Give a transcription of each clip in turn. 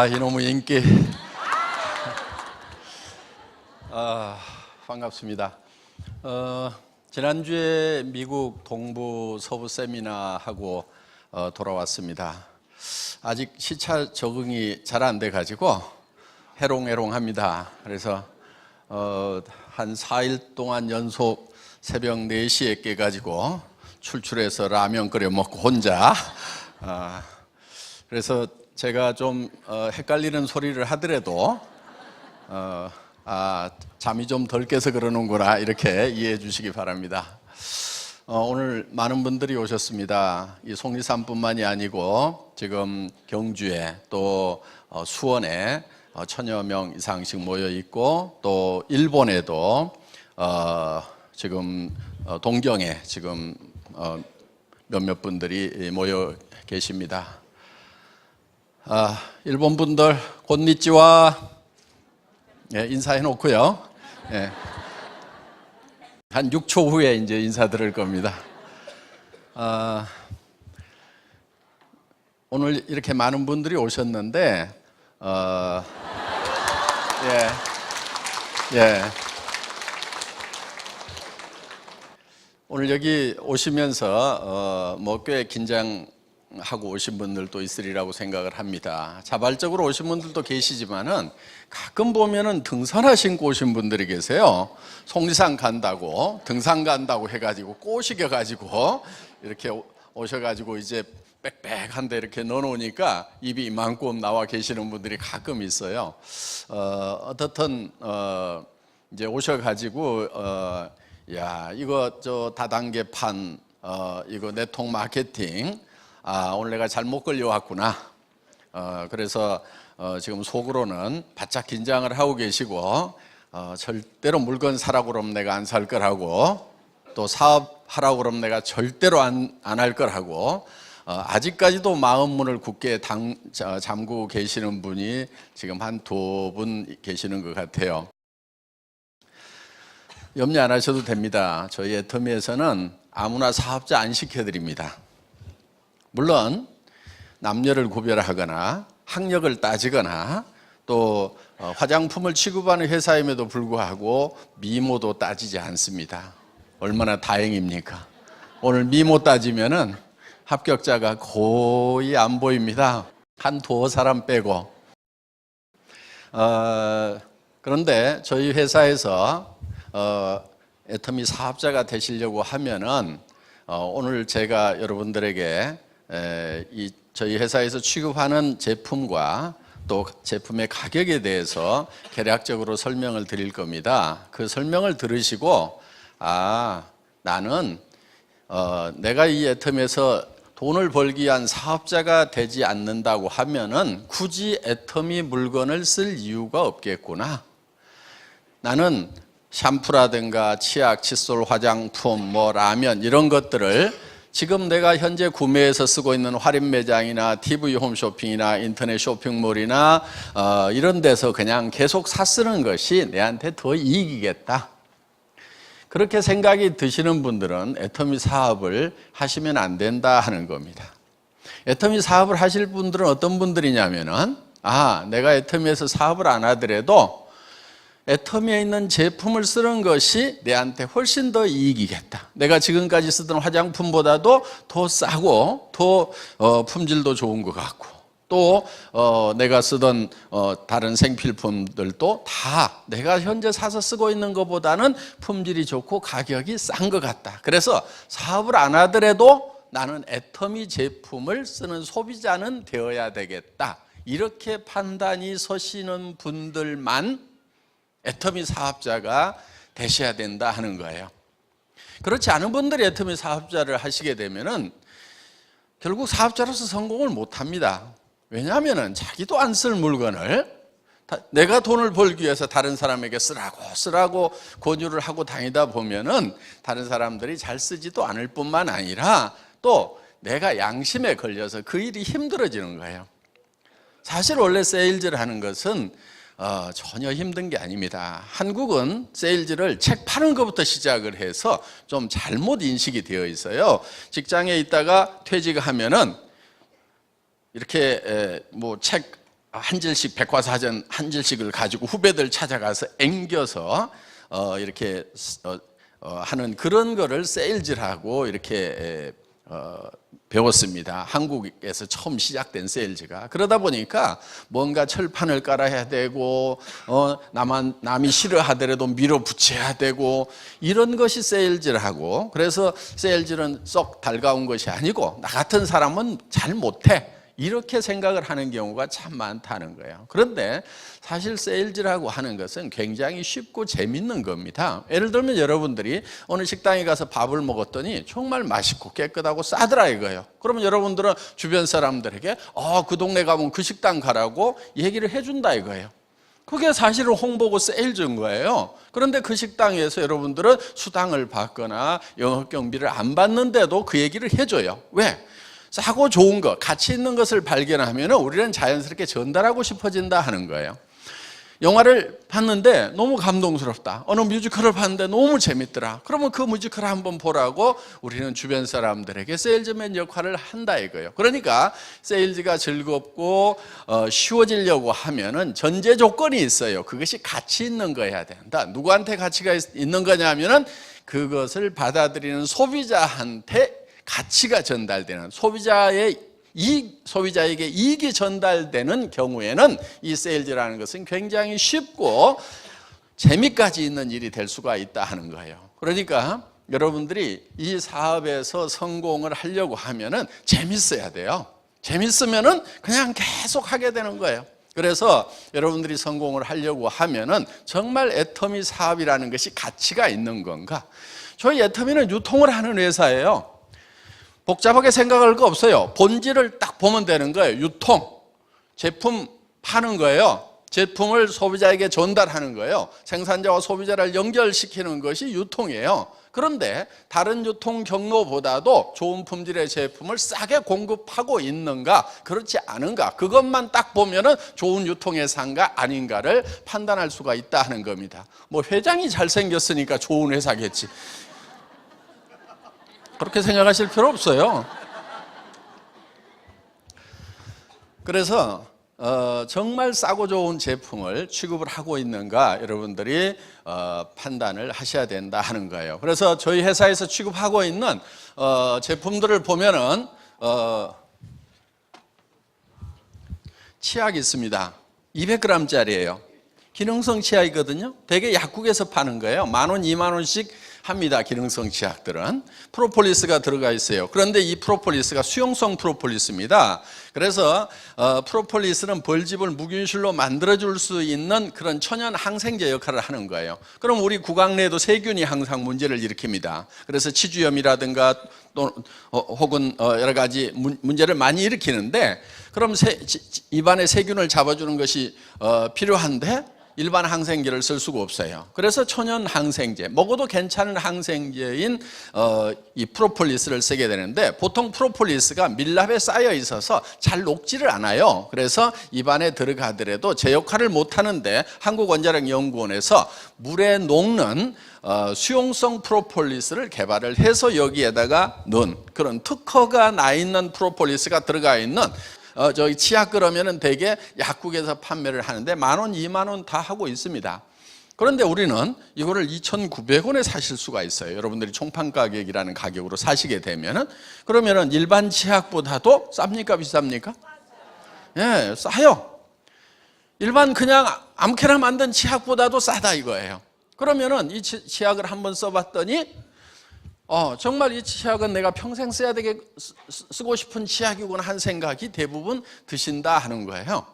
이놈의 인기. 반갑습니다. 지난주에 미국 동부 서부 세미나하고 돌아왔습니다. 아직 시차 적응이 잘 안 돼가지고 해롱해롱합니다. 그래서 한 4일 동안 연속 새벽 4시에 깨가지고 출출해서 라면 끓여 먹고 혼자. 그래서 제가 좀 헷갈리는 소리를 하더라도 잠이 좀 덜 깨서 그러는구나 이렇게 이해해 주시기 바랍니다. 오늘 많은 분들이 오셨습니다. 이 속리산뿐만이 아니고 지금 경주에 또 수원에 천여 명 이상씩 모여 있고 또 일본에도 지금 동경에 지금 몇몇 분들이 모여 계십니다. 일본 분들 곤니찌와 인사해 놓고요. 한 6초 후에 이제 인사드릴 겁니다. 오늘 이렇게 많은 분들이 오셨는데, 오늘 여기 오시면서 꽤 긴장하고 오신 분들도 있으리라고 생각을 합니다. 자발적으로 오신 분들도 계시지만은 가끔 보면은 등산화 신고 오신 분들이 계세요. 속리산 간다고 등산 간다고 해가지고 꼬시겨가지고 이렇게 오셔가지고 이제 빽빽한데 이렇게 넣어놓으니까 입이 이만큼 나와 계시는 분들이 가끔 있어요. 어떻든 이제 오셔가지고 이거 저 다단계판 이거 네트워크 마케팅 오늘 내가 잘못 걸려왔구나. 그래서 지금 속으로는 바짝 긴장을 하고 계시고 절대로 물건 사라고 그러면 내가 안 살 거라고 또 사업하라고 그러면 내가 절대로 안 할 거라고 아직까지도 마음 문을 굳게 잠그고 계시는 분이 지금 한 2분 계시는 것 같아요. 염려 안 하셔도 됩니다. 저희 애터미에서는 아무나 사업자 안 시켜드립니다. 물론 남녀를 구별하거나 학력을 따지거나 또 화장품을 취급하는 회사임에도 불구하고 미모도 따지지 않습니다. 얼마나 다행입니까? 오늘 미모 따지면은 합격자가 거의 안 보입니다. 한 2사람 빼고. 그런데 저희 회사에서 애터미 사업자가 되시려고 하면은 오늘 제가 여러분들에게 저희 회사에서 취급하는 제품과 또 제품의 가격에 대해서 개략적으로 설명을 드릴 겁니다. 그 설명을 들으시고 나는 내가 이 애터미에서 돈을 벌기 위한 사업자가 되지 않는다고 하면은 굳이 애터미 물건을 쓸 이유가 없겠구나. 나는 샴푸라든가 치약, 칫솔, 화장품, 라면 이런 것들을 지금 내가 현재 구매해서 쓰고 있는 할인 매장이나 TV 홈쇼핑이나 인터넷 쇼핑몰이나 이런 데서 그냥 계속 쓰는 것이 내한테 더 이익이겠다. 그렇게 생각이 드시는 분들은 애터미 사업을 하시면 안 된다 하는 겁니다. 애터미 사업을 하실 분들은 어떤 분들이냐면은 내가 애터미에서 사업을 안 하더라도 애터미에 있는 제품을 쓰는 것이 내한테 훨씬 더 이익이겠다. 내가 지금까지 쓰던 화장품보다도 더 싸고 더 품질도 좋은 것 같고 또 내가 쓰던 다른 생필품들도 다 내가 현재 사서 쓰고 있는 것보다는 품질이 좋고 가격이 싼 것 같다. 그래서 사업을 안 하더라도 나는 애터미 제품을 쓰는 소비자는 되어야 되겠다. 이렇게 판단이 서시는 분들만 애터미 사업자가 되셔야 된다 하는 거예요. 그렇지 않은 분들이 애터미 사업자를 하시게 되면은 결국 사업자로서 성공을 못 합니다. 왜냐하면은 자기도 안 쓸 물건을 내가 돈을 벌기 위해서 다른 사람에게 쓰라고 권유를 하고 다니다 보면은 다른 사람들이 잘 쓰지도 않을 뿐만 아니라 또 내가 양심에 걸려서 그 일이 힘들어지는 거예요. 사실 원래 세일즈를 하는 것은 전혀 힘든 게 아닙니다. 한국은 세일즈를 책 파는 것부터 시작을 해서 좀 잘못 인식이 되어 있어요. 직장에 있다가 퇴직하면은 이렇게 책 한 질씩 백과사전 한 질씩을 가지고 후배들 찾아가서 앵겨서 이렇게 하는 그런 거를 세일즈라고 이렇게 배웠습니다. 한국에서 처음 시작된 세일즈가. 그러다 보니까 뭔가 철판을 깔아야 되고 남이 싫어하더라도 밀어붙여야 되고 이런 것이 세일즈라고. 그래서 세일즈는 썩 달가운 것이 아니고 나 같은 사람은 잘 못해 이렇게 생각을 하는 경우가 참 많다는 거예요. 그런데 사실 세일즈라고 하는 것은 굉장히 쉽고 재밌는 겁니다. 예를 들면 여러분들이 어느 식당에 가서 밥을 먹었더니 정말 맛있고 깨끗하고 싸더라 이거예요. 그러면 여러분들은 주변 사람들에게 그 동네 가면 그 식당 가라고 얘기를 해준다 이거예요. 그게 사실은 홍보고 세일즈인 거예요. 그런데 그 식당에서 여러분들은 수당을 받거나 영업 경비를 안 받는데도 그 얘기를 해줘요. 왜? 싸고 좋은 것, 가치 있는 것을 발견하면 우리는 자연스럽게 전달하고 싶어진다 하는 거예요. 영화를 봤는데 너무 감동스럽다. 어느 뮤지컬을 봤는데 너무 재밌더라. 그러면 그 뮤지컬을 한번 보라고 우리는 주변 사람들에게 세일즈맨 역할을 한다 이거예요. 그러니까 세일즈가 즐겁고 쉬워지려고 하면은 전제 조건이 있어요. 그것이 가치 있는 거여야 된다. 누구한테 가치가 있는 거냐면은 그것을 받아들이는 소비자한테 가치가 전달되는 소비자에게 이익이 전달되는 경우에는 이 세일즈라는 것은 굉장히 쉽고 재미까지 있는 일이 될 수가 있다 하는 거예요. 그러니까 여러분들이 이 사업에서 성공을 하려고 하면은 재밌어야 돼요. 재밌으면은 그냥 계속 하게 되는 거예요. 그래서 여러분들이 성공을 하려고 하면은 정말 애터미 사업이라는 것이 가치가 있는 건가? 저희 애터미는 유통을 하는 회사예요. 복잡하게 생각할 거 없어요. 본질을 딱 보면 되는 거예요. 유통, 제품 파는 거예요. 제품을 소비자에게 전달하는 거예요. 생산자와 소비자를 연결시키는 것이 유통이에요. 그런데 다른 유통 경로보다도 좋은 품질의 제품을 싸게 공급하고 있는가 그렇지 않은가 그것만 딱 보면은 좋은 유통회사인가 아닌가를 판단할 수가 있다 하는 겁니다. 뭐 회장이 잘생겼으니까 좋은 회사겠지, 그렇게 생각하실 필요 없어요. 그래서 정말 싸고 좋은 제품을 취급을 하고 있는가 여러분들이 판단을 하셔야 된다 하는 거예요. 그래서 저희 회사에서 취급하고 있는 제품들을 보면은 치약이 있습니다. 200g짜리예요. 기능성 치약이거든요. 대개 약국에서 파는 거예요. 10,000원, 20,000원씩 합니다. 기능성 치약들은 프로폴리스가 들어가 있어요. 그런데 이 프로폴리스가 수용성 프로폴리스입니다. 그래서 프로폴리스는 벌집을 무균실로 만들어줄 수 있는 그런 천연 항생제 역할을 하는 거예요. 그럼 우리 구강 내에도 세균이 항상 문제를 일으킵니다. 그래서 치주염이라든가 또 혹은 여러 가지 문제를 많이 일으키는데, 그럼 입안에 세균을 잡아주는 것이 필요한데 일반 항생제를 쓸 수가 없어요. 그래서 천연 항생제, 먹어도 괜찮은 항생제인 이 프로폴리스를 쓰게 되는데, 보통 프로폴리스가 밀랍에 쌓여 있어서 잘 녹지를 않아요. 그래서 입안에 들어가더라도 제 역할을 못 하는데 한국원자력연구원에서 물에 녹는 수용성 프로폴리스를 개발을 해서 여기에다가 넣은 그런 특허가 나 있는 프로폴리스가 들어가 있는 저기 치약 그러면은 대개 약국에서 판매를 하는데 10,000원, 20,000원 다 하고 있습니다. 그런데 우리는 이거를 2,900원에 사실 수가 있어요. 여러분들이 총판 가격이라는 가격으로 사시게 되면은, 그러면은 일반 치약보다도 쌉니까 비쌉니까? 예, 싸요. 일반 그냥 아무렇게나 만든 치약보다도 싸다 이거예요. 그러면은 이 치약을 한번 써봤더니 정말 이 치약은 내가 평생 써야 되게 쓰고 싶은 치약이구나 한 생각이 대부분 드신다 하는 거예요.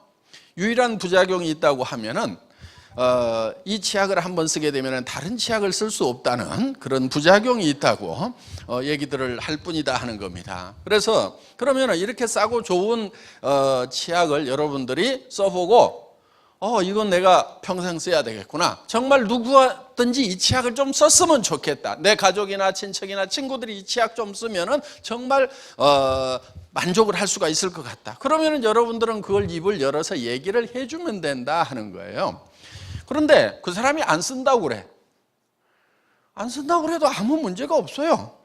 유일한 부작용이 있다고 하면은 이 치약을 한번 쓰게 되면 다른 치약을 쓸 수 없다는 그런 부작용이 있다고 얘기들을 할 뿐이다 하는 겁니다. 그래서 그러면 이렇게 싸고 좋은 치약을 여러분들이 써보고 이건 내가 평생 써야 되겠구나, 정말 누구든지 이 치약을 좀 썼으면 좋겠다, 내 가족이나 친척이나 친구들이 이 치약 좀 쓰면은 정말 만족을 할 수가 있을 것 같다. 그러면은 여러분들은 그걸 입을 열어서 얘기를 해주면 된다 하는 거예요. 그런데 그 사람이 안 쓴다고 그래. 안 쓴다고 그래도 아무 문제가 없어요.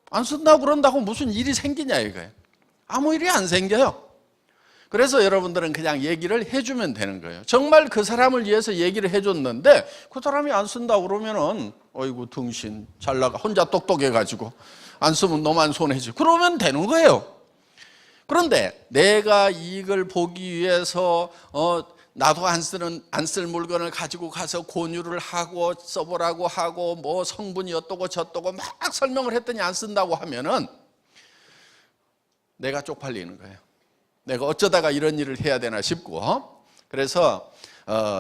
안 쓴다고 그런다고 무슨 일이 생기냐 이거예요. 아무 일이 안 생겨요. 그래서 여러분들은 그냥 얘기를 해주면 되는 거예요. 정말 그 사람을 위해서 얘기를 해줬는데 그 사람이 안 쓴다고 그러면은 어이구 등신 잘 나가 혼자 똑똑해가지고 안 쓰면 너만 손해지 그러면 되는 거예요. 그런데 내가 이걸 보기 위해서 나도 안 쓸 물건을 가지고 가서 권유를 하고 써보라고 하고 뭐 성분이 어떠고 저떠고 막 설명을 했더니 안 쓴다고 하면은 내가 쪽팔리는 거예요. 내가 어쩌다가 이런 일을 해야 되나 싶고 그래서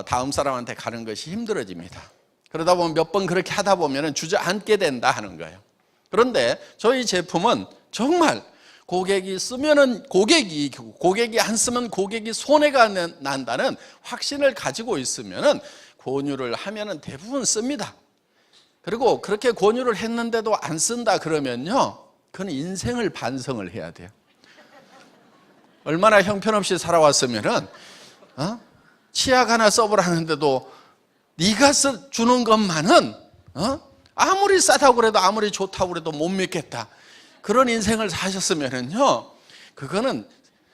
다음 사람한테 가는 것이 힘들어집니다. 그러다 보면 몇 번 그렇게 하다 보면 주저앉게 된다 하는 거예요. 그런데 저희 제품은 정말 고객이 쓰면은 고객이 안 쓰면 고객이 손해가 난다는 확신을 가지고 있으면은 권유를 하면은 대부분 씁니다. 그리고 그렇게 권유를 했는데도 안 쓴다 그러면요, 그건 인생을 반성을 해야 돼요. 얼마나 형편없이 살아왔으면은 치약 하나 써보라는데도 네가 주는 것만은 아무리 싸다고 그래도 아무리 좋다고 그래도 못 믿겠다. 그런 인생을 사셨으면은요, 그거는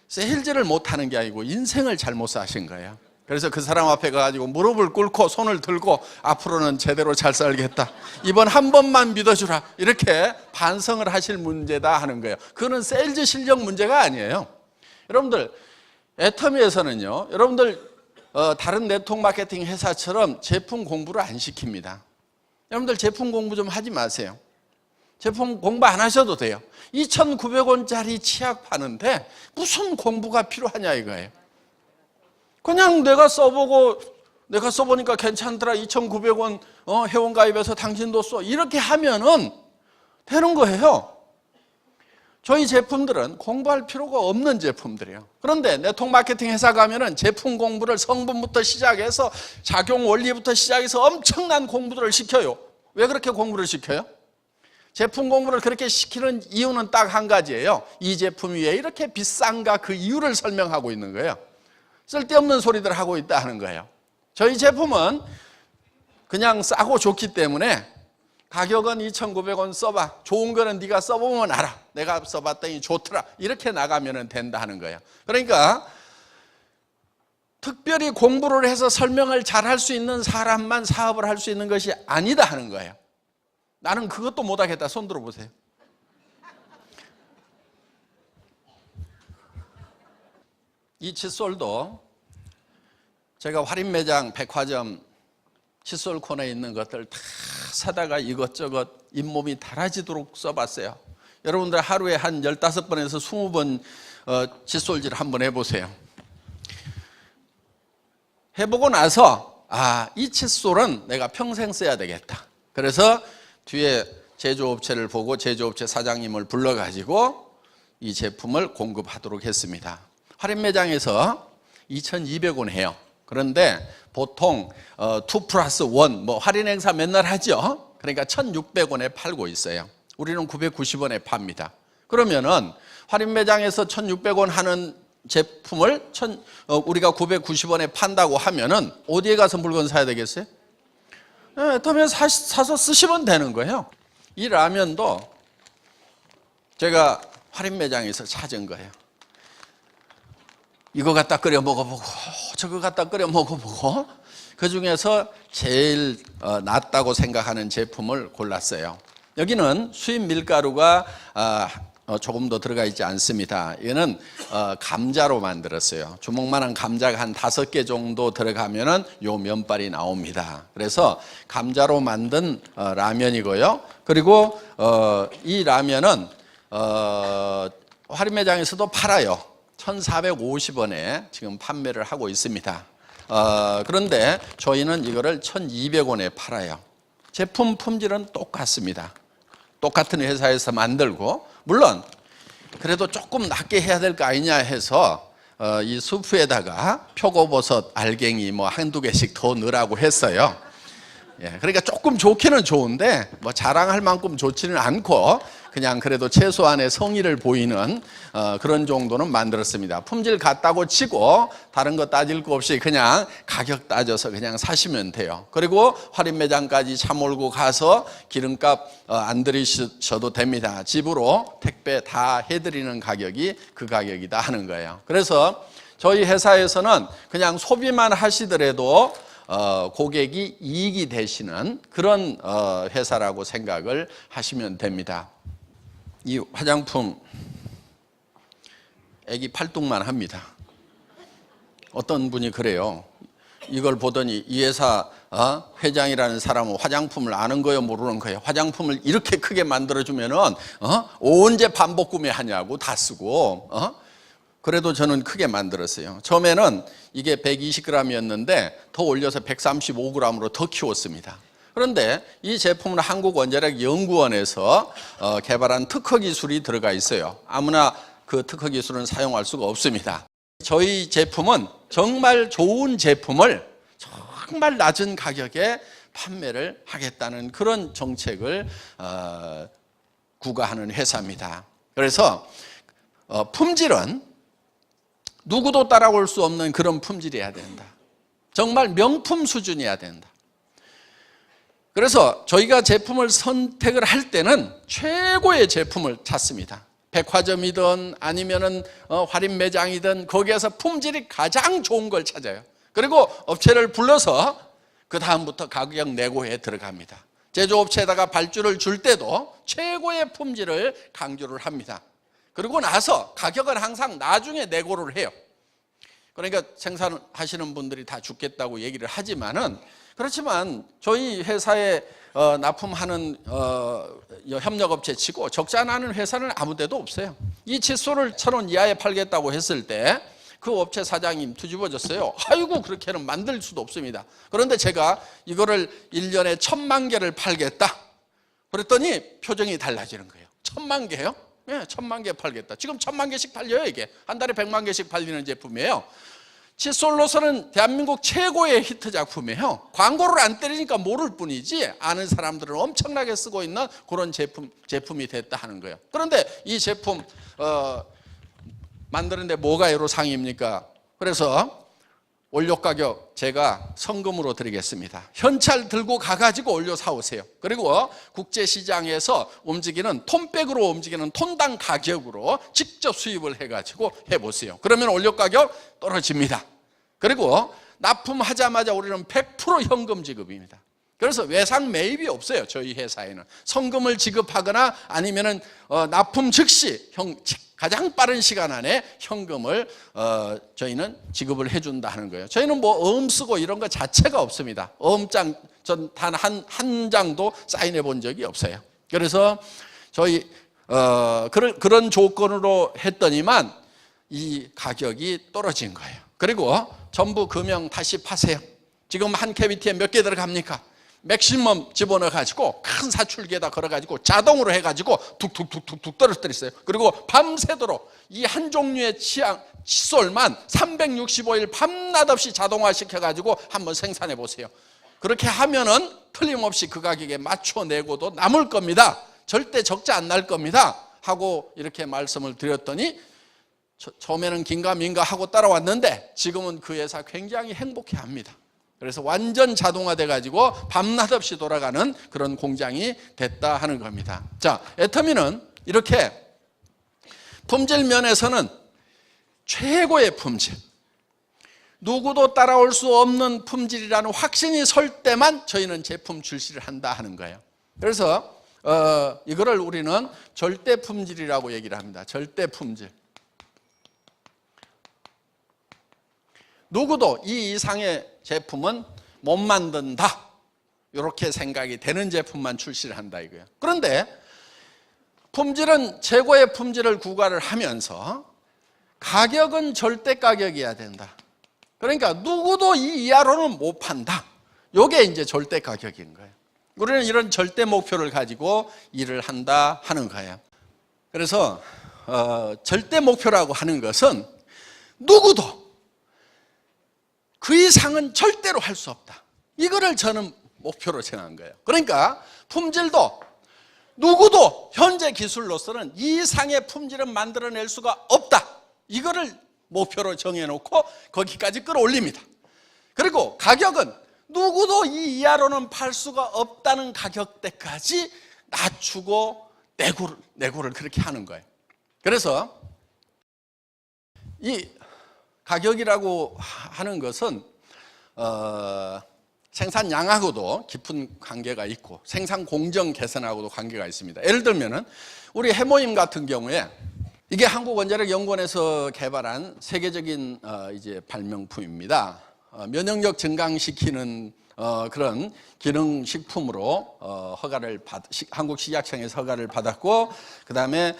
세일즈를 못하는 게 아니고 인생을 잘못 사신 거예요. 그래서 그 사람 앞에 가가지고 무릎을 꿇고 손을 들고 앞으로는 제대로 잘 살겠다. 이번 한 번만 믿어주라. 이렇게 반성을 하실 문제다 하는 거예요. 그거는 세일즈 실력 문제가 아니에요. 여러분들 애터미에서는요, 여러분들 다른 네트워크 마케팅 회사처럼 제품 공부를 안 시킵니다. 여러분들 제품 공부 좀 하지 마세요. 제품 공부 안 하셔도 돼요. 2,900원짜리 치약 파는데 무슨 공부가 필요하냐 이거예요. 그냥 내가 써보니까 괜찮더라. 2,900원 회원가입해서 당신도 써. 이렇게 하면은 되는 거예요. 저희 제품들은 공부할 필요가 없는 제품들이에요. 그런데 네트워크 마케팅 회사 가면은 제품 공부를 성분부터 시작해서 작용 원리부터 시작해서 엄청난 공부들을 시켜요. 왜 그렇게 공부를 시켜요? 제품 공부를 그렇게 시키는 이유는 딱 한 가지예요. 이 제품이 왜 이렇게 비싼가 그 이유를 설명하고 있는 거예요. 쓸데없는 소리들 하고 있다 하는 거예요. 저희 제품은 그냥 싸고 좋기 때문에 가격은 2,900원 써봐. 좋은 거는 네가 써보면 알아. 내가 써봤더니 좋더라. 이렇게 나가면 된다 하는 거예요. 그러니까 특별히 공부를 해서 설명을 잘 할 수 있는 사람만 사업을 할 수 있는 것이 아니다 하는 거예요. 나는 그것도 못하겠다. 손 들어보세요. 이 칫솔도 제가 할인매장, 백화점, 칫솔 코너에 있는 것들 다 사다가 이것저것 잇몸이 달아지도록 써봤어요. 여러분들 하루에 한 15번에서 20번 칫솔질 한번 해보세요. 해보고 나서 이 칫솔은 내가 평생 써야 되겠다. 그래서 뒤에 제조업체를 보고 제조업체 사장님을 불러가지고 이 제품을 공급하도록 했습니다. 할인매장에서 2,200원 해요. 그런데 보통 2+1 할인 행사 맨날 하죠. 그러니까 1,600원에 팔고 있어요. 우리는 990원에 팝니다. 그러면은 할인매장에서 1,600원 하는 제품을 우리가 990원에 판다고 하면은 어디에 가서 물건 사야 되겠어요? 그러면 사서 쓰시면 되는 거예요. 이 라면도 제가 할인매장에서 찾은 거예요. 이거 갖다 끓여 먹어보고 저거 갖다 끓여 먹어보고 그중에서 제일 낫다고 생각하는 제품을 골랐어요. 여기는 수입 밀가루가 조금 더 들어가 있지 않습니다. 이거는 감자로 만들었어요. 주먹만한 감자가 한 5개 정도 들어가면은 요 면발이 나옵니다. 그래서 감자로 만든 라면이고요. 그리고 이 라면은 할인매장에서도 팔아요. 1,450원에 지금 판매를 하고 있습니다. 그런데 저희는 이거를 1,200원에 팔아요. 제품 품질은 똑같습니다. 똑같은 회사에서 만들고, 물론 그래도 조금 낫게 해야 될 거 아니냐 해서 이 수프에다가 표고버섯, 알갱이 한두 개씩 더 넣으라고 했어요. 그러니까 조금 좋기는 좋은데 자랑할 만큼 좋지는 않고 그냥 그래도 최소한의 성의를 보이는 그런 정도는 만들었습니다. 품질 같다고 치고 다른 거 따질 거 없이 그냥 가격 따져서 그냥 사시면 돼요. 그리고 할인매장까지 차 몰고 가서 기름값 안 들이셔도 됩니다. 집으로 택배 다 해드리는 가격이 그 가격이다 하는 거예요. 그래서 저희 회사에서는 그냥 소비만 하시더라도 고객이 이익이 되시는 그런 회사라고 생각을 하시면 됩니다. 이 화장품 애기 팔뚝만 합니다. 어떤 분이 그래요. 이걸 보더니 이 회사 회장이라는 사람은 화장품을 아는 거예요, 모르는 거예요? 화장품을 이렇게 크게 만들어주면은 언제 반복 구매하냐고 다 쓰고. 그래도 저는 크게 만들었어요. 처음에는 이게 120g이었는데 더 올려서 135g으로 더 키웠습니다. 그런데 이 제품은 한국원자력연구원에서 개발한 특허 기술이 들어가 있어요. 아무나 그 특허 기술은 사용할 수가 없습니다. 저희 제품은 정말 좋은 제품을 정말 낮은 가격에 판매를 하겠다는 그런 정책을 구가하는 회사입니다. 그래서 품질은 누구도 따라올 수 없는 그런 품질이어야 된다. 정말 명품 수준이어야 된다. 그래서 저희가 제품을 선택을 할 때는 최고의 제품을 찾습니다. 백화점이든 아니면은 할인 매장이든 거기에서 품질이 가장 좋은 걸 찾아요. 그리고 업체를 불러서 그 다음부터 가격 내고에 들어갑니다. 제조업체에다가 발주를 줄 때도 최고의 품질을 강조를 합니다. 그리고 나서 가격은 항상 나중에 내고를 해요. 그러니까 생산하시는 분들이 다 죽겠다고 얘기를 하지만은, 그렇지만 저희 회사에 납품하는 협력업체 치고 적지 않은 회사는 아무 데도 없어요. 이 칫솔을 1,000원 이하에 팔겠다고 했을 때 그 업체 사장님 뒤집어졌어요. 아이고, 그렇게는 만들 수도 없습니다. 그런데 제가 이거를 1년에 1,000만 개를 팔겠다 그랬더니 표정이 달라지는 거예요. 1,000만 개요? 네, 1,000만 개 팔겠다. 지금 1,000만 개씩 팔려요. 이게 한 달에 100만 개씩 팔리는 제품이에요. 칫솔로서는 대한민국 최고의 히트 작품이에요. 광고를 안 때리니까 모를 뿐이지 아는 사람들은 엄청나게 쓰고 있는 그런 제품이 됐다 하는 거예요. 그런데 이 제품 만드는데 뭐가 애로사항입니까? 그래서 원료 가격 제가 성금으로 드리겠습니다. 현찰 들고 가가지고 원료 사오세요. 그리고 국제시장에서 움직이는 톤백으로 움직이는 톤당 가격으로 직접 수입을 해가지고 해보세요. 그러면 원료 가격 떨어집니다. 그리고 납품하자마자 우리는 100% 현금 지급입니다. 그래서 외상 매입이 없어요. 저희 회사에는 성금을 지급하거나 아니면은 납품 즉시 가장 빠른 시간 안에 현금을 저희는 지급을 해준다 하는 거예요. 저희는 뭐 어음 쓰고 이런 거 자체가 없습니다. 어음장 전 단 한 장도 사인해 본 적이 없어요. 그래서 저희 그런 조건으로 했더니만 이 가격이 떨어진 거예요. 그리고 전부 금형 다시 파세요. 지금 한 캐비티에 몇 개 들어갑니까? 맥시멈 집어넣어가지고 큰 사출기에다 걸어가지고 자동으로 해가지고 툭툭툭툭툭 떨어뜨렸어요. 그리고 밤새도록 이 한 종류의 칫솔만 365일 밤낮 없이 자동화 시켜가지고 한번 생산해 보세요. 그렇게 하면은 틀림없이 그 가격에 맞춰내고도 남을 겁니다. 절대 적자 안 날 겁니다. 하고 이렇게 말씀을 드렸더니 처음에는 긴가민가 하고 따라왔는데 지금은 그 회사 굉장히 행복해합니다. 그래서 완전 자동화돼 가지고 밤낮 없이 돌아가는 그런 공장이 됐다 하는 겁니다. 자, 애터미는 이렇게 품질 면에서는 최고의 품질, 누구도 따라올 수 없는 품질이라는 확신이 설 때만 저희는 제품 출시를 한다 하는 거예요. 그래서 이거를 우리는 절대 품질이라고 얘기를 합니다. 절대 품질. 누구도 이 이상의 제품은 못 만든다, 이렇게 생각이 되는 제품만 출시를 한다 이거예요. 그런데 품질은 최고의 품질을 구가를 하면서 가격은 절대 가격이어야 된다. 그러니까 누구도 이 이하로는 못 판다. 이게 이제 절대 가격인 거예요. 우리는 이런 절대 목표를 가지고 일을 한다 하는 거예요. 그래서 절대 목표라고 하는 것은 누구도 그 이상은 절대로 할 수 없다. 이거를 저는 목표로 정한 거예요. 그러니까 품질도 누구도 현재 기술로서는 이 이상의 품질은 만들어낼 수가 없다. 이거를 목표로 정해놓고 거기까지 끌어올립니다. 그리고 가격은 누구도 이 이하로는 팔 수가 없다는 가격대까지 낮추고 내고를 그렇게 하는 거예요. 그래서 이 가격이라고 하는 것은 생산량하고도 깊은 관계가 있고 생산 공정 개선하고도 관계가 있습니다. 예를 들면은 우리 해모임 같은 경우에 이게 한국원자력연구원에서 개발한 세계적인 이제 발명품입니다. 면역력 증강시키는 그런 기능식품으로 한국 식약청에서 허가를 받았고, 그 다음에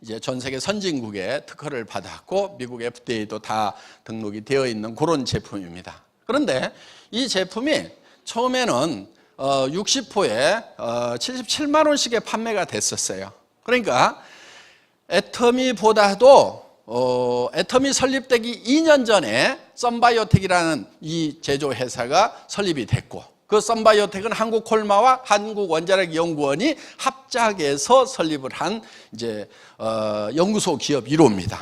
이제 전 세계 선진국에 특허를 받았고, 미국 FDA도 다 등록이 되어 있는 그런 제품입니다. 그런데 이 제품이 처음에는 60호에 77만 원씩의 판매가 됐었어요. 그러니까 애터미보다도 애터미 설립되기 2년 전에 썬바이오텍이라는 이 제조회사가 설립이 됐고, 그 썬바이오텍은 한국콜마와 한국원자력연구원이 합작해서 설립을 한 이제 연구소 기업 1호입니다.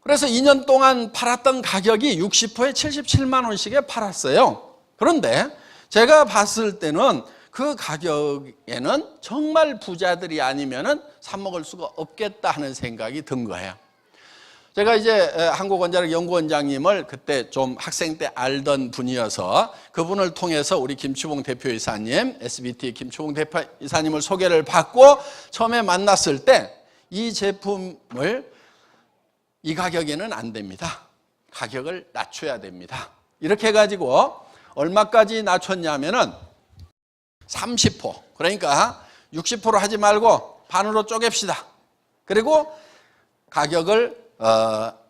그래서 2년 동안 팔았던 가격이 60호에 77만 원씩에 팔았어요. 그런데 제가 봤을 때는 그 가격에는 정말 부자들이 아니면은 사 먹을 수가 없겠다 하는 생각이 든 거예요. 제가 이제 한국원자력연구원장님을 그때 좀 학생 때 알던 분이어서 그분을 통해서 우리 김추봉 대표이사님, SBT 김추봉 대표이사님을 소개를 받고 처음에 만났을 때 이 제품을 이 가격에는 안 됩니다. 가격을 낮춰야 됩니다. 이렇게 해가지고 얼마까지 낮췄냐면은 30호, 그러니까 60호로 하지 말고 반으로 쪼갭시다. 그리고 가격을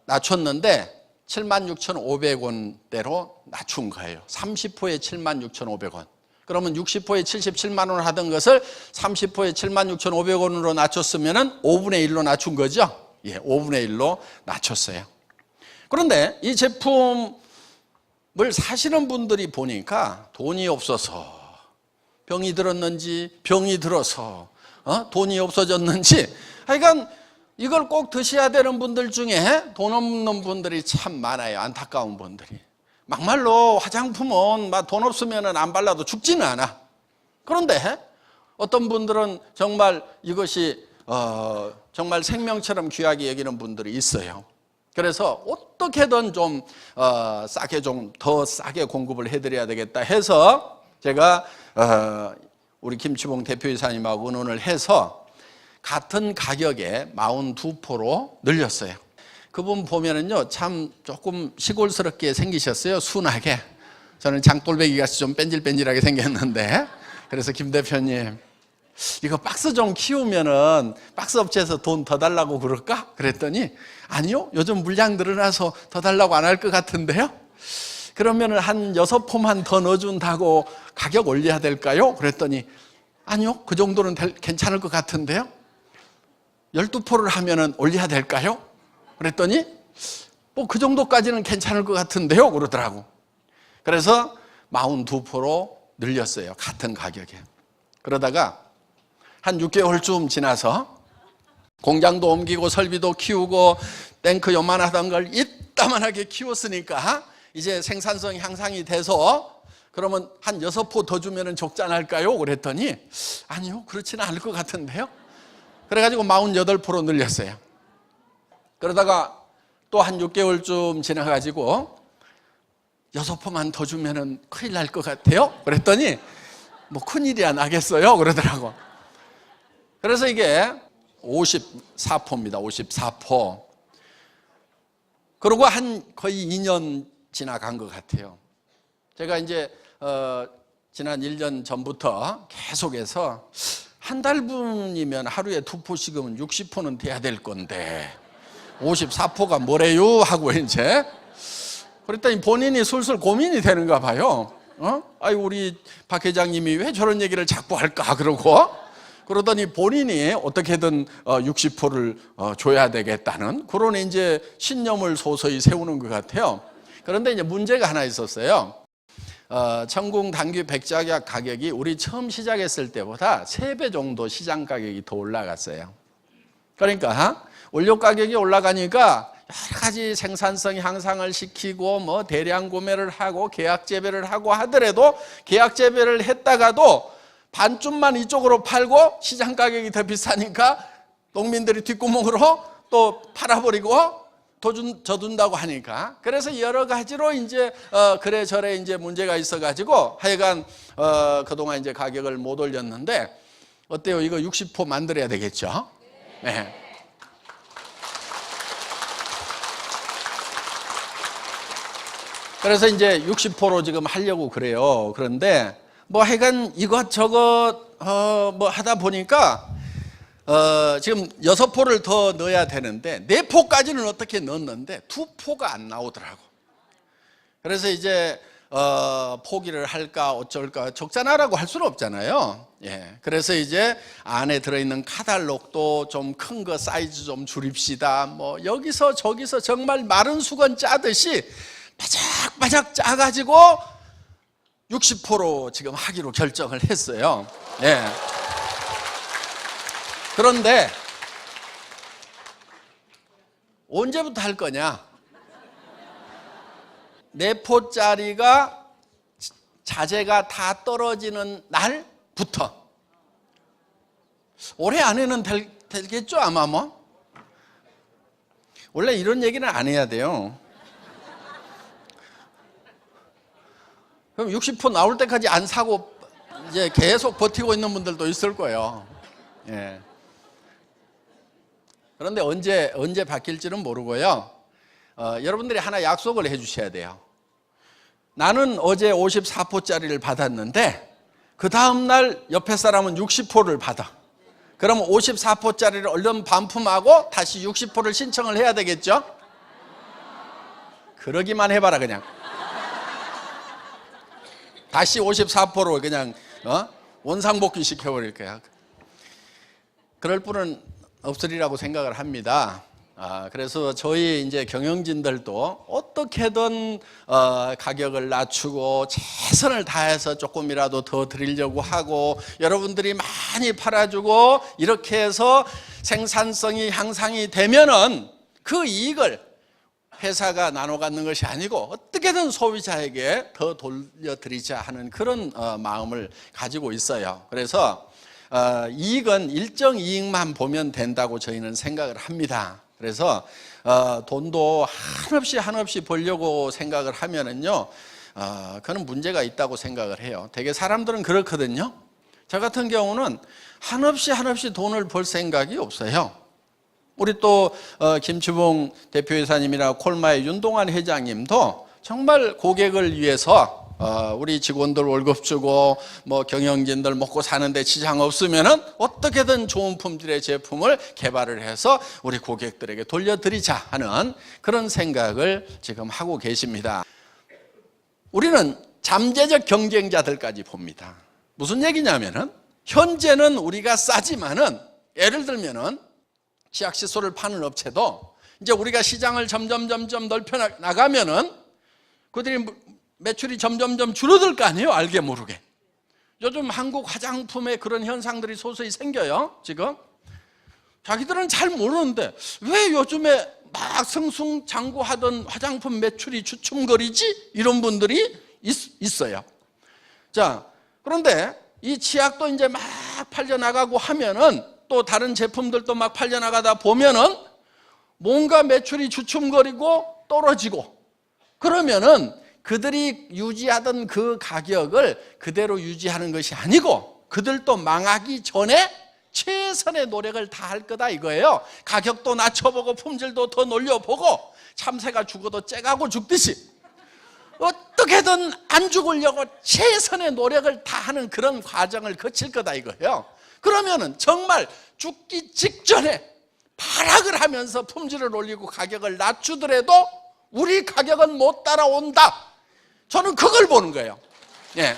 낮췄는데 76,500원대로 낮춘 거예요. 30호에 76,500원. 그러면 60호에 77만 원 하던 것을 30호에 76,500원으로 낮췄으면 5분의 1로 낮춘 거죠. 예, 5분의 1로 낮췄어요. 그런데 이 제품을 사시는 분들이 보니까 돈이 없어서 병이 들었는지 병이 들어서 돈이 없어졌는지 하여간 이걸 꼭 드셔야 되는 분들 중에 돈 없는 분들이 참 많아요. 안타까운 분들이. 막말로 화장품은 돈 없으면 안 발라도 죽지는 않아. 그런데 어떤 분들은 정말 이것이 정말 생명처럼 귀하게 여기는 분들이 있어요. 그래서 어떻게든 좀 싸게 좀 더 싸게 공급을 해드려야 되겠다 해서 제가 우리 김추봉 대표이사님하고 의논을 해서 같은 가격에 42포로 늘렸어요. 그분 보면은요, 참 조금 시골스럽게 생기셨어요. 순하게. 저는 장돌배기 같이 좀 뺀질뺀질하게 생겼는데, 그래서 김 대표님, 이거 박스 좀 키우면은 박스 업체에서 돈 더 달라고 그럴까? 그랬더니 아니요, 요즘 물량 늘어나서 더 달라고 안 할 것 같은데요. 그러면은 한 6포만 더 넣어준다고 가격 올려야 될까요? 그랬더니 아니요, 그 정도는 괜찮을 것 같은데요. 12포를 하면은 올려야 될까요? 그랬더니 뭐 그 정도까지는 괜찮을 것 같은데요, 그러더라고. 그래서 42포로 늘렸어요, 같은 가격에. 그러다가 한 6개월쯤 지나서 공장도 옮기고 설비도 키우고 탱크 요만하던 걸 이따만하게 키웠으니까 이제 생산성 향상이 돼서 그러면 한 6포 더 주면 적지 않을까요? 그랬더니 아니요, 그렇지는 않을 것 같은데요. 그래가지고 48포로 늘렸어요. 그러다가 또 한 6개월쯤 지나가지고 6포만 더 주면 큰일 날 것 같아요. 그랬더니 뭐 큰일이야 나겠어요, 그러더라고. 그래서 이게 54포입니다. 54포. 그리고 한 거의 2년 지나간 것 같아요. 제가 이제 지난 1년 전부터 계속해서 한 달분이면 하루에 2포씩은 60포는 돼야 될 건데 54포가 뭐래요? 하고 이제 그랬더니 본인이 슬슬 고민이 되는가 봐요. 아이, 우리 박 회장님이 왜 저런 얘기를 자꾸 할까? 그러더니 본인이 어떻게든 60포를 줘야 되겠다는 그런 이제 신념을 소서히 세우는 것 같아요. 그런데 이제 문제가 하나 있었어요. 천궁 당귀 백작약 가격이 우리 처음 시작했을 때보다 3배 정도 시장 가격이 더 올라갔어요. 그러니까 원료 가격이 올라가니까 여러 가지 생산성 향상을 시키고 뭐 대량 구매를 하고 계약 재배를 하고 하더라도 계약 재배를 했다가도 반쯤만 이쪽으로 팔고 시장 가격이 더 비싸니까 농민들이 뒷구멍으로 또 팔아버리고 더 준다고 하니까. 그래서 여러 가지로 이제 그래 저래 이제 문제가 있어가지고 하여간 그동안 이제 가격을 못 올렸는데 어때요? 이거 60% 만들어야 되겠죠? 네. 그래서 이제 60%로 지금 하려고 그래요. 그런데 뭐 하여간 이것저것 뭐 하다 보니까 지금 6포를 더 넣어야 되는데 4포까지는 어떻게 넣었는데 2포가 안 나오더라고. 그래서 이제 포기를 할까 어쩔까 적잖아라고 할 수는 없잖아요. 예. 그래서 이제 안에 들어있는 카탈록도 좀 큰 거 사이즈 좀 줄입시다. 뭐 여기서 저기서 정말 마른 수건 짜듯이 바짝바짝 짜가지고 60%로 지금 하기로 결정을 했어요. 예. 그런데 언제부터 할 거냐? 4포짜리가 자재가 다 떨어지는 날부터. 올해 안에는 되겠죠 아마 뭐? 원래 이런 얘기는 안 해야 돼요. 그럼 60% 나올 때까지 안 사고 이제 계속 버티고 있는 분들도 있을 거예요. 예. 그런데 언제 바뀔지는 모르고요. 여러분들이 하나 약속을 해 주셔야 돼요. 나는 어제 54포짜리를 받았는데 그 다음날 옆에 사람은 60포를 받아. 그러면 54포짜리를 얼른 반품하고 다시 60포를 신청을 해야 되겠죠? 그러기만 해봐라 그냥. 다시 54포로 그냥 원상복귀 시켜버릴 거야. 그럴 분은 없으리라고 생각을 합니다. 그래서 저희 이제 경영진들도 어떻게든 가격을 낮추고 최선을 다해서 조금이라도 더 드리려고 하고 여러분들이 많이 팔아주고 이렇게 해서 생산성이 향상이 되면은 그 이익을 회사가 나눠 갖는 것이 아니고 어떻게든 소비자에게 더 돌려드리자 하는 그런 마음을 가지고 있어요. 그래서 이익은 일정 이익만 보면 된다고 저희는 생각을 합니다. 그래서 돈도 한없이 벌려고 생각을 하면은요, 그건 문제가 있다고 생각을 해요. 되게 사람들은 그렇거든요. 저 같은 경우는 한없이 돈을 벌 생각이 없어요. 우리 또 김추봉 대표이사님이나 콜마의 윤동환 회장님도 정말 고객을 위해서 우리 직원들 월급 주고 뭐 경영진들 먹고 사는데 지장 없으면은 어떻게든 좋은 품질의 제품을 개발을 해서 우리 고객들에게 돌려드리자 하는 그런 생각을 지금 하고 계십니다. 우리는 잠재적 경쟁자들까지 봅니다. 무슨 얘기냐면은 현재는 우리가 싸지만은 예를 들면은 치약시소를 파는 업체도 이제 우리가 시장을 점점 넓혀 나가면은 그들이 매출이 점점 줄어들 거 아니에요? 알게 모르게. 요즘 한국 화장품에 그런 현상들이 소소히 생겨요. 지금 자기들은 잘 모르는데 왜 요즘에 막 승승장구하던 화장품 매출이 주춤거리지? 이런 분들이 있어요. 자, 그런데 이 치약도 이제 막 팔려나가고 하면은 또 다른 제품들도 막 팔려나가다 보면은 뭔가 매출이 주춤거리고 떨어지고 그러면은 그들이 유지하던 그 가격을 그대로 유지하는 것이 아니고 그들도 망하기 전에 최선의 노력을 다할 거다 이거예요. 가격도 낮춰보고 품질도 더 놀려보고 참새가 죽어도 째가고 죽듯이 어떻게든 안 죽으려고 최선의 노력을 다하는 그런 과정을 거칠 거다 이거예요. 그러면은 정말 죽기 직전에 발악을 하면서 품질을 올리고 가격을 낮추더라도 우리 가격은 못 따라온다. 저는 그걸 보는 거예요. 예.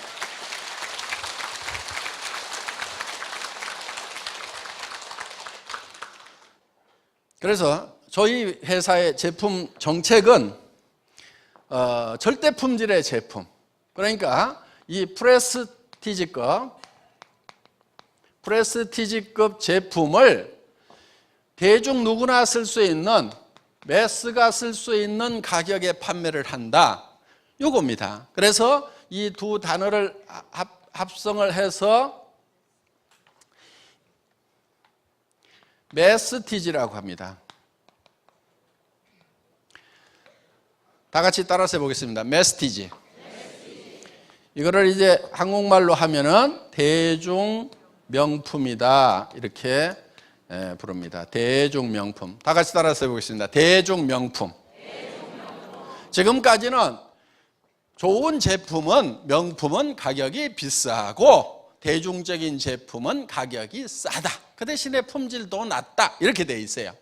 그래서 저희 회사의 제품 정책은 절대 품질의 제품. 그러니까 이 프레스티지급 제품을 대중 누구나 쓸 수 있는 매스가 쓸 수 있는 가격에 판매를 한다. 요겁니다. 그래서 이 두 단어를 합성을 해서 매스티지라고 합니다. 다 같이 따라서 해보겠습니다. 메스티지. 이거를 이제 한국말로 하면은 대중명품이다 이렇게 부릅니다. 대중명품. 다 같이 따라서 해보겠습니다. 대중명품. 지금까지는 좋은 제품은, 명품은 가격이 비싸고 대중적인 제품은 가격이 싸다. 그 대신에 품질도 낮다. 이렇게 돼 있어요.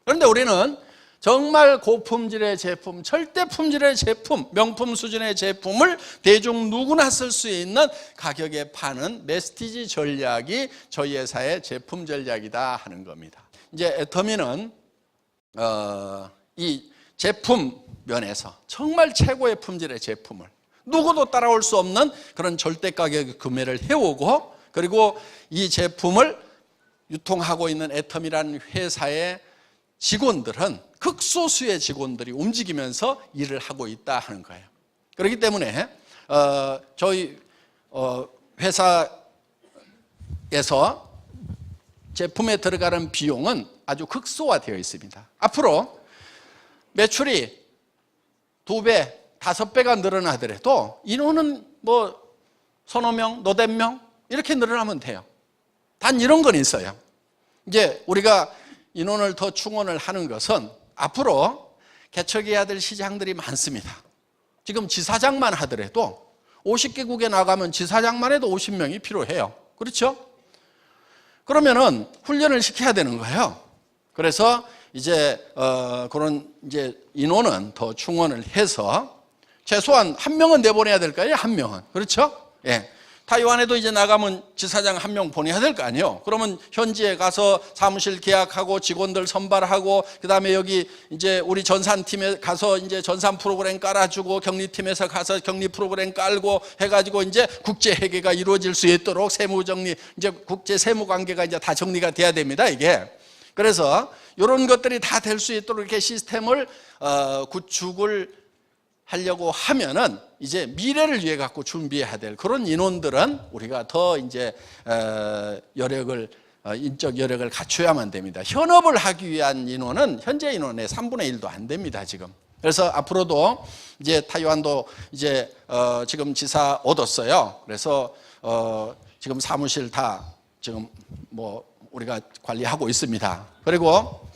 그런데 우리는 정말 고품질의 제품, 절대 품질의 제품, 명품 수준의 제품을 대중 누구나 쓸 수 있는 가격에 파는 메스티지 전략이 저희 회사의 제품 전략이다 하는 겁니다. 이제 애터미는 이 제품 면에서 정말 최고의 품질의 제품을 누구도 따라올 수 없는 그런 절대 가격에 구매를 해오고, 그리고 이 제품을 유통하고 있는 애터미라는 회사의 직원들은 극소수의 직원들이 움직이면서 일을 하고 있다 하는 거예요. 그렇기 때문에 저희 회사에서 제품에 들어가는 비용은 아주 극소화되어 있습니다. 앞으로 매출이 2배, 5배가 늘어나더라도 인원은 뭐 서너 명, 너댓 명 이렇게 늘어나면 돼요. 단 이런 건 있어요. 이제 우리가 인원을 더 충원을 하는 것은 앞으로 개척해야 될 시장들이 많습니다. 지금 지사장만 하더라도 50개국에 나가면 지사장만 해도 50명이 필요해요. 그렇죠? 그러면은 훈련을 시켜야 되는 거예요. 그래서 이제 그런 이제 인원은 더 충원을 해서 최소한 한 명은 내보내야 될 거 아니에요? 한 명은. 그렇죠? 예. 타이완에도 이제 나가면 지사장 한 명 보내야 될 거 아니에요? 그러면 현지에 가서 사무실 계약하고 직원들 선발하고, 그 다음에 여기 이제 우리 전산팀에 가서 이제 전산 프로그램 깔아주고, 격리팀에서 가서 격리 프로그램 깔고 해가지고 이제 국제 회계가 이루어질 수 있도록 세무 정리, 이제 국제 세무 관계가 이제 다 정리가 돼야 됩니다, 이게. 그래서 이런 것들이 다 될 수 있도록 이렇게 시스템을 구축을 하려고 하면은 이제 미래를 위해 갖고 준비해야 될 그런 인원들은 우리가 더 이제 여력을, 인적 여력을 갖춰야만 됩니다. 현업을 하기 위한 인원은 현재 인원의 3분의 1도 안 됩니다, 지금. 그래서 앞으로도 이제 타이완도 이제 지금 지사 얻었어요. 그래서 지금 사무실 다 지금 뭐 우리가 관리하고 있습니다. 그리고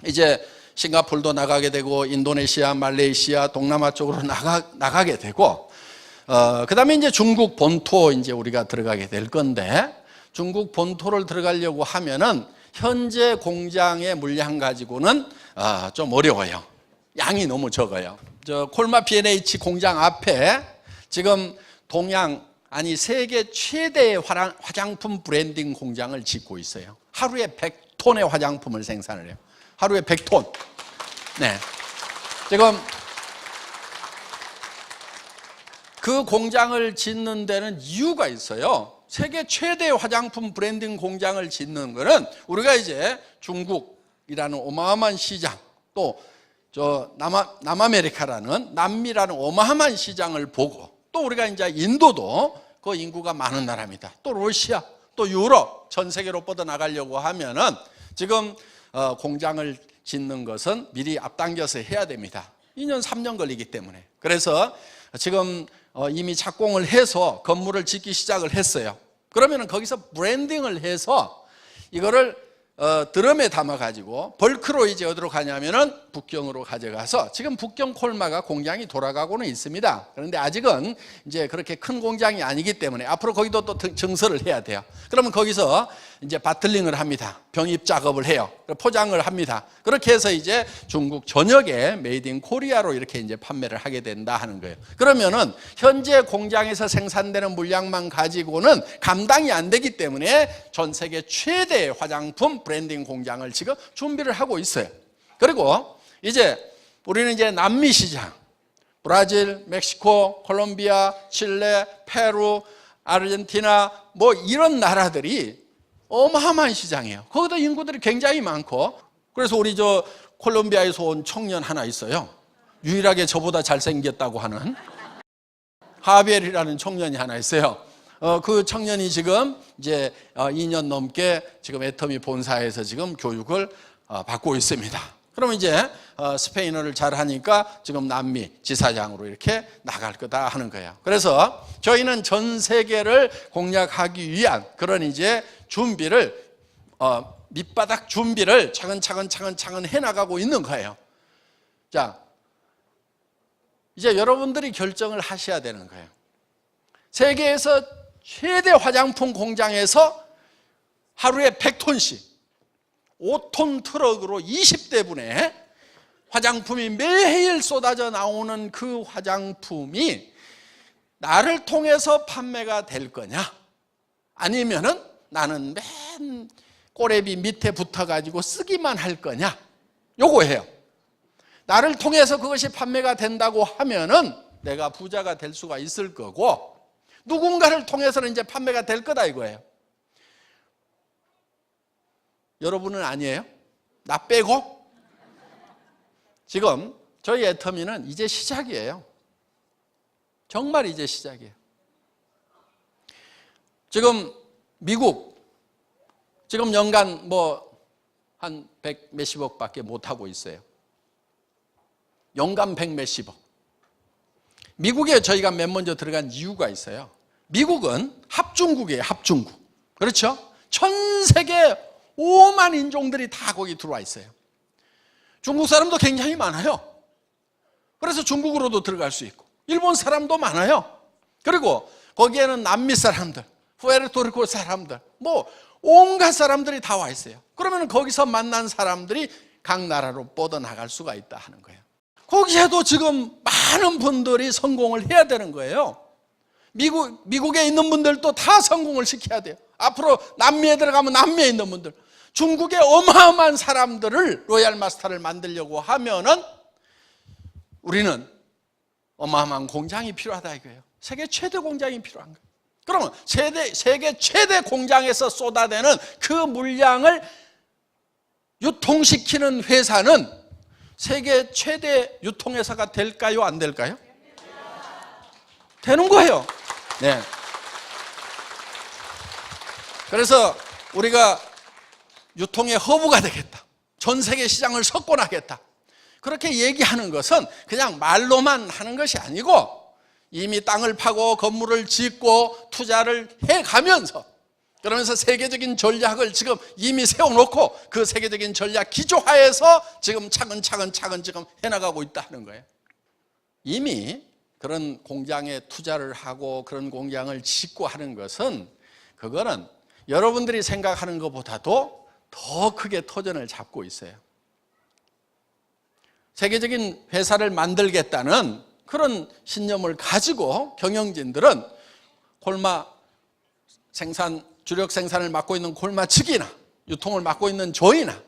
이제 싱가포르도 나가게 되고, 인도네시아, 말레이시아, 동남아 쪽으로 나가게 되고, 그 다음에 이제 중국 본토 이제 우리가 들어가게 될 건데, 중국 본토를 들어가려고 하면은 현재 공장의 물량 가지고는 좀 어려워요. 양이 너무 적어요. 저 콜마 B&H 공장 앞에 지금 동양, 아니 세계 최대의 화장품 브랜딩 공장을 짓고 있어요. 하루에 100톤의 화장품을 생산을 해요. 하루에 100톤. 네. 지금 그 공장을 짓는 데는 이유가 있어요. 세계 최대의 화장품 브랜딩 공장을 짓는 거는 우리가 이제 중국이라는 어마어마한 시장, 또 저 남아메리카라는 남미라는 어마어마한 시장을 보고, 또 우리가 이제 인도도 그 인구가 많은 나라입니다. 또 러시아, 또 유럽, 전 세계로 뻗어나가려고 하면은 지금 공장을 짓는 것은 미리 앞당겨서 해야 됩니다. 2년, 3년 걸리기 때문에. 그래서 지금 이미 착공을 해서 건물을 짓기 시작을 했어요. 그러면은 거기서 브랜딩을 해서 이거를 드럼에 담아가지고 벌크로 이제 어디로 가냐면은 북경으로 가져가서, 지금 북경 콜마가 공장이 돌아가고는 있습니다. 그런데 아직은 이제 그렇게 큰 공장이 아니기 때문에 앞으로 거기도 또 증설을 해야 돼요. 그러면 거기서 이제 바틀링을 합니다. 병입 작업을 해요. 포장을 합니다. 그렇게 해서 이제 중국 전역에 메이드 인 코리아로 이렇게 이제 판매를 하게 된다 하는 거예요. 그러면은 현재 공장에서 생산되는 물량만 가지고는 감당이 안 되기 때문에 전 세계 최대의 화장품 브랜딩 공장을 지금 준비를 하고 있어요. 그리고 이제 우리는 이제 남미 시장, 브라질, 멕시코, 콜롬비아, 칠레, 페루, 아르헨티나 뭐 이런 나라들이 어마어마한 시장이에요. 거기도 인구들이 굉장히 많고, 그래서 우리 저 콜롬비아에서 온 청년 하나 있어요. 유일하게 저보다 잘생겼다고 하는 하비엘이라는 청년이 하나 있어요. 그 청년이 지금 이제 2년 넘게 지금 애터미 본사에서 지금 교육을 받고 있습니다. 그러면 이제 스페인어를 잘하니까 지금 남미 지사장으로 이렇게 나갈 거다 하는 거예요. 그래서 저희는 전 세계를 공략하기 위한 그런 이제 준비를 밑바닥 준비를 차근차근 해나가고 있는 거예요. 자, 이제 여러분들이 결정을 하셔야 되는 거예요. 세계에서 최대 화장품 공장에서 하루에 100톤씩 5톤 트럭으로 20대분의 화장품이 매일 쏟아져 나오는 그 화장품이 나를 통해서 판매가 될 거냐, 아니면은 나는 맨 꼬레비 밑에 붙어가지고 쓰기만 할 거냐, 요거예요. 나를 통해서 그것이 판매가 된다고 하면은 내가 부자가 될 수가 있을 거고, 누군가를 통해서는 이제 판매가 될 거다 이거예요. 여러분은 아니에요? 나 빼고? 지금 저희 애터미는 이제 시작이에요. 정말 이제 시작이에요. 지금 미국 지금 연간 한 100 몇십억밖에 못하고 있어요. 연간 100 몇십억. 미국에 저희가 맨 먼저 들어간 이유가 있어요. 미국은 합중국이에요. 합중국. 그렇죠? 전 세계 5만 인종들이 다 거기 들어와 있어요. 중국 사람도 굉장히 많아요. 그래서 중국으로도 들어갈 수 있고, 일본 사람도 많아요. 그리고 거기에는 남미 사람들, 푸에르토리코 사람들, 온갖 사람들이 다 와 있어요. 그러면 거기서 만난 사람들이 각 나라로 뻗어나갈 수가 있다 하는 거예요. 거기에도 지금 많은 분들이 성공을 해야 되는 거예요. 미국에 있는 분들도 다 성공을 시켜야 돼요. 앞으로 남미에 들어가면 남미에 있는 분들, 중국의 어마어마한 사람들을 로얄 마스터를 만들려고 하면은 우리는 어마어마한 공장이 필요하다 이거예요. 세계 최대 공장이 필요한 거예요. 그러면 세계 최대 공장에서 쏟아내는 그 물량을 유통시키는 회사는 세계 최대 유통회사가 될까요? 안 될까요? 되는 거예요. 네. 그래서 우리가 유통의 허브가 되겠다, 전 세계 시장을 석권하겠다, 그렇게 얘기하는 것은 그냥 말로만 하는 것이 아니고 이미 땅을 파고 건물을 짓고 투자를 해가면서, 그러면서 세계적인 전략을 지금 이미 세워놓고 그 세계적인 전략 기조하에서 지금 차근차근 지금 해나가고 있다는 거예요. 이미 그런 공장에 투자를 하고 그런 공장을 짓고 하는 것은, 그거는 여러분들이 생각하는 것보다도 더 크게 터전을 잡고 있어요. 세계적인 회사를 만들겠다는 그런 신념을 가지고 경영진들은 주력 생산을 맡고 있는 콜마 측이나 유통을 맡고 있는 저희나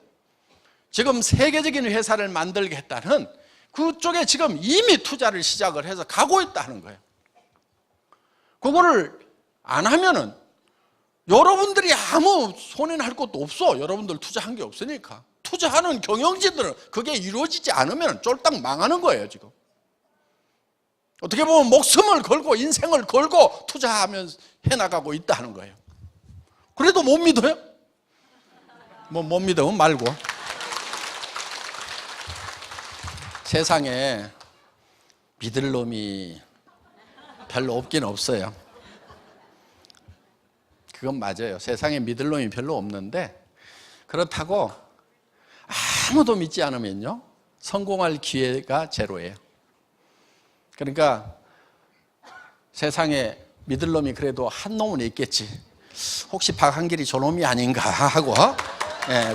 지금 세계적인 회사를 만들겠다는 그쪽에 지금 이미 투자를 시작을 해서 가고 있다는 거예요. 그거를 안 하면은 여러분들이 아무 손해날 것도 없어. 여러분들 투자한 게 없으니까. 투자하는 경영진들은 그게 이루어지지 않으면 쫄딱 망하는 거예요, 지금. 어떻게 보면 목숨을 걸고 인생을 걸고 투자하면서 해나가고 있다는 거예요. 그래도 못 믿어요? 못 믿으면 말고. 세상에 믿을 놈이 별로 없긴 없어요. 그건 맞아요. 세상에 믿을 놈이 별로 없는데, 그렇다고 아무도 믿지 않으면요, 성공할 기회가 제로예요. 그러니까 세상에 믿을 놈이 그래도 한 놈은 있겠지, 혹시 박한길이 저놈이 아닌가 하고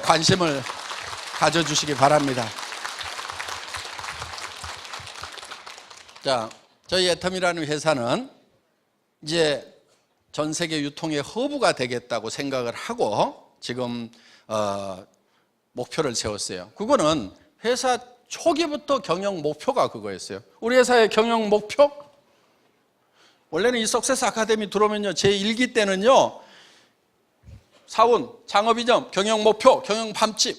관심을 가져주시기 바랍니다. 자, 저희 애텀이라는 회사는 이제 전 세계 유통의 허브가 되겠다고 생각을 하고 지금 목표를 세웠어요. 그거는 회사 초기부터 경영 목표가 그거였어요. 우리 회사의 경영 목표? 원래는 이 석세스 아카데미 들어오면요, 제 1기 때는요, 사원, 창업이점, 경영 목표, 경영 방침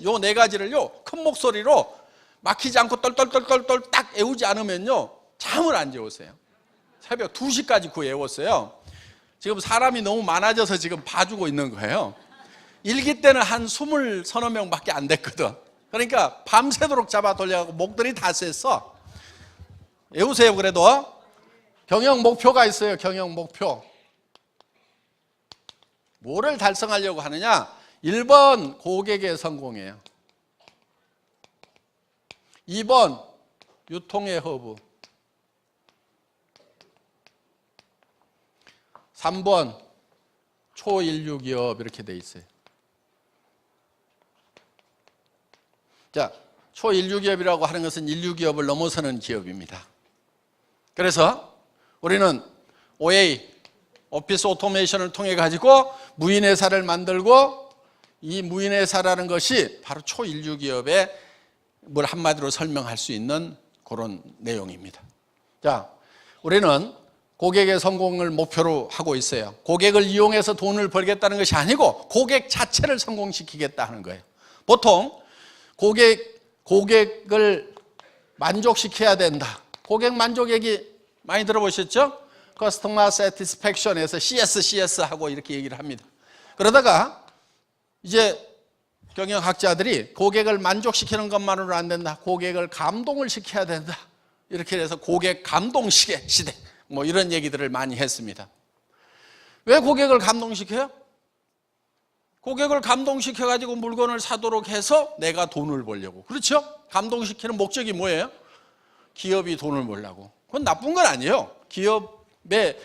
요 4가지를요 큰 목소리로 막히지 않고 똘똘똘똘 딱 애우지 않으면요 잠을 안 재웠어요. 새벽 2시까지 그 애웠어요. 지금 사람이 너무 많아져서 지금 봐주고 있는 거예요. 1기 때는 한 20 서너 명밖에 안 됐거든. 그러니까 밤새도록 잡아 돌려가고 목들이 다 셌어. 외우세요. 그래도 경영 목표가 있어요. 경영 목표. 뭐를 달성하려고 하느냐? 1번 고객의 성공이에요. 2번 유통의 허브. 3번 초인류 기업 이렇게 돼 있어요. 자, 초인류 기업이라고 하는 것은 인류 기업을 넘어서는 기업입니다. 그래서 우리는 OA, 오피스 오토메이션을 통해 가지고 무인회사를 만들고 이 무인회사라는 것이 바로 초인류 기업의 뭘 한마디로 설명할 수 있는 그런 내용입니다. 자, 우리는 고객의 성공을 목표로 하고 있어요. 고객을 이용해서 돈을 벌겠다는 것이 아니고 고객 자체를 성공시키겠다 하는 거예요. 보통 고객을 만족시켜야 된다. 고객 만족 얘기 많이 들어보셨죠? Customer Satisfaction에서 CS 하고 이렇게 얘기를 합니다. 그러다가 이제 경영학자들이 고객을 만족시키는 것만으로 안 된다. 고객을 감동을 시켜야 된다. 이렇게 해서 고객 감동 시대 뭐 이런 얘기들을 많이 했습니다. 왜 고객을 감동시켜요? 고객을 감동시켜가지고 물건을 사도록 해서 내가 돈을 벌려고. 그렇죠? 감동시키는 목적이 뭐예요? 기업이 돈을 벌려고. 그건 나쁜 건 아니에요. 기업의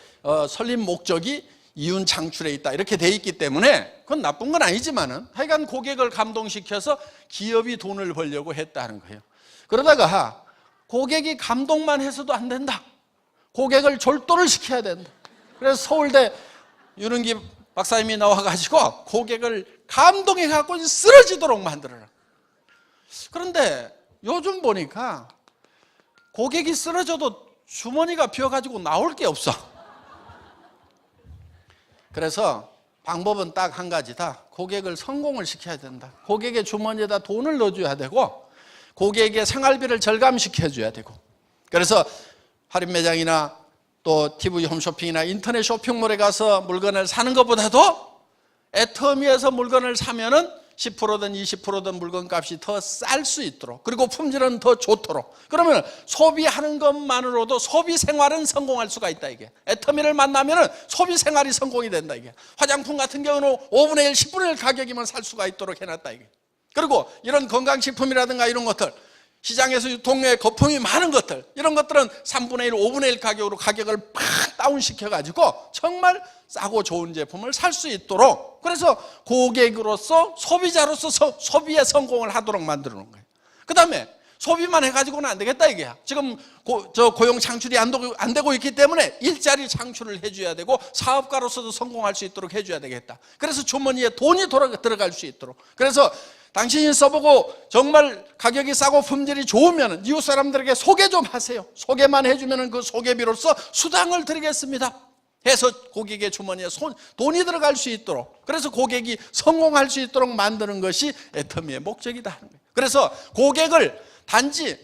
설립 목적이 이윤 창출에 있다 이렇게 돼 있기 때문에 그건 나쁜 건 아니지만은 하여간 고객을 감동시켜서 기업이 돈을 벌려고 했다는 거예요. 그러다가 고객이 감동만 해서도 안 된다. 고객을 졸도를 시켜야 된다. 그래서 서울대 유능기 박사님이 나와가지고 고객을 감동해갖고 쓰러지도록 만들어라. 그런데 요즘 보니까 고객이 쓰러져도 주머니가 비어가지고 나올 게 없어. 그래서 방법은 딱 한 가지다. 고객을 성공을 시켜야 된다. 고객의 주머니에다 돈을 넣어줘야 되고 고객의 생활비를 절감시켜줘야 되고. 그래서 할인 매장이나 또 TV 홈쇼핑이나 인터넷 쇼핑몰에 가서 물건을 사는 것보다도 애터미에서 물건을 사면은 10%든 20%든 물건값이 더 쌀 수 있도록, 그리고 품질은 더 좋도록, 그러면 소비하는 것만으로도 소비 생활은 성공할 수가 있다. 이게 애터미를 만나면은 소비 생활이 성공이 된다. 이게 화장품 같은 경우는 5분의 1, 10분의 1 가격이면 살 수가 있도록 해놨다. 이게 그리고 이런 건강식품이라든가 이런 것들, 시장에서 유통에 거품이 많은 것들, 이런 것들은 3분의 1, 5분의 1 가격으로 가격을 팍 다운시켜가지고 정말 싸고 좋은 제품을 살 수 있도록, 그래서 고객으로서 소비자로서 소비에 성공을 하도록 만들어 놓은 거예요. 그 다음에 소비만 해가지고는 안 되겠다 이게야. 지금 고용 창출이 안 되고 있기 때문에 일자리 창출을 해줘야 되고 사업가로서도 성공할 수 있도록 해줘야 되겠다. 그래서 주머니에 돈이 들어갈 수 있도록. 그래서 당신이 써보고 정말 가격이 싸고 품질이 좋으면 이웃 사람들에게 소개 좀 하세요. 소개만 해주면 그 소개비로서 수당을 드리겠습니다 해서 고객의 주머니에 돈이 들어갈 수 있도록, 그래서 고객이 성공할 수 있도록 만드는 것이 애터미의 목적이다 하는 거예요. 그래서 고객을 단지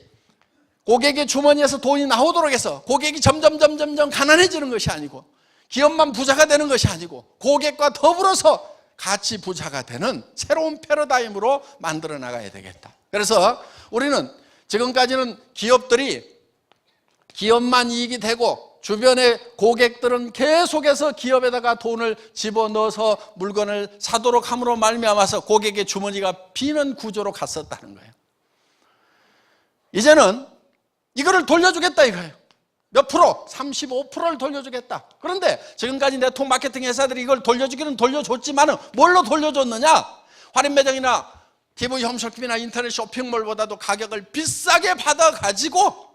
고객의 주머니에서 돈이 나오도록 해서 고객이 점점 가난해지는 것이 아니고, 기업만 부자가 되는 것이 아니고, 고객과 더불어서 같이 부자가 되는 새로운 패러다임으로 만들어 나가야 되겠다. 그래서 우리는 지금까지는 기업만 이익이 되고 주변의 고객들은 계속해서 기업에다가 돈을 집어넣어서 물건을 사도록 함으로 말미암아서 고객의 주머니가 비는 구조로 갔었다는 거예요. 이제는 이거를 돌려주겠다 이거예요. 몇 프로? 35%를 돌려주겠다. 그런데 지금까지 네트워크 마케팅 회사들이 이걸 돌려주기는 돌려줬지만 뭘로 돌려줬느냐? 할인 매장이나 TV 홈쇼핑이나 인터넷 쇼핑몰보다도 가격을 비싸게 받아가지고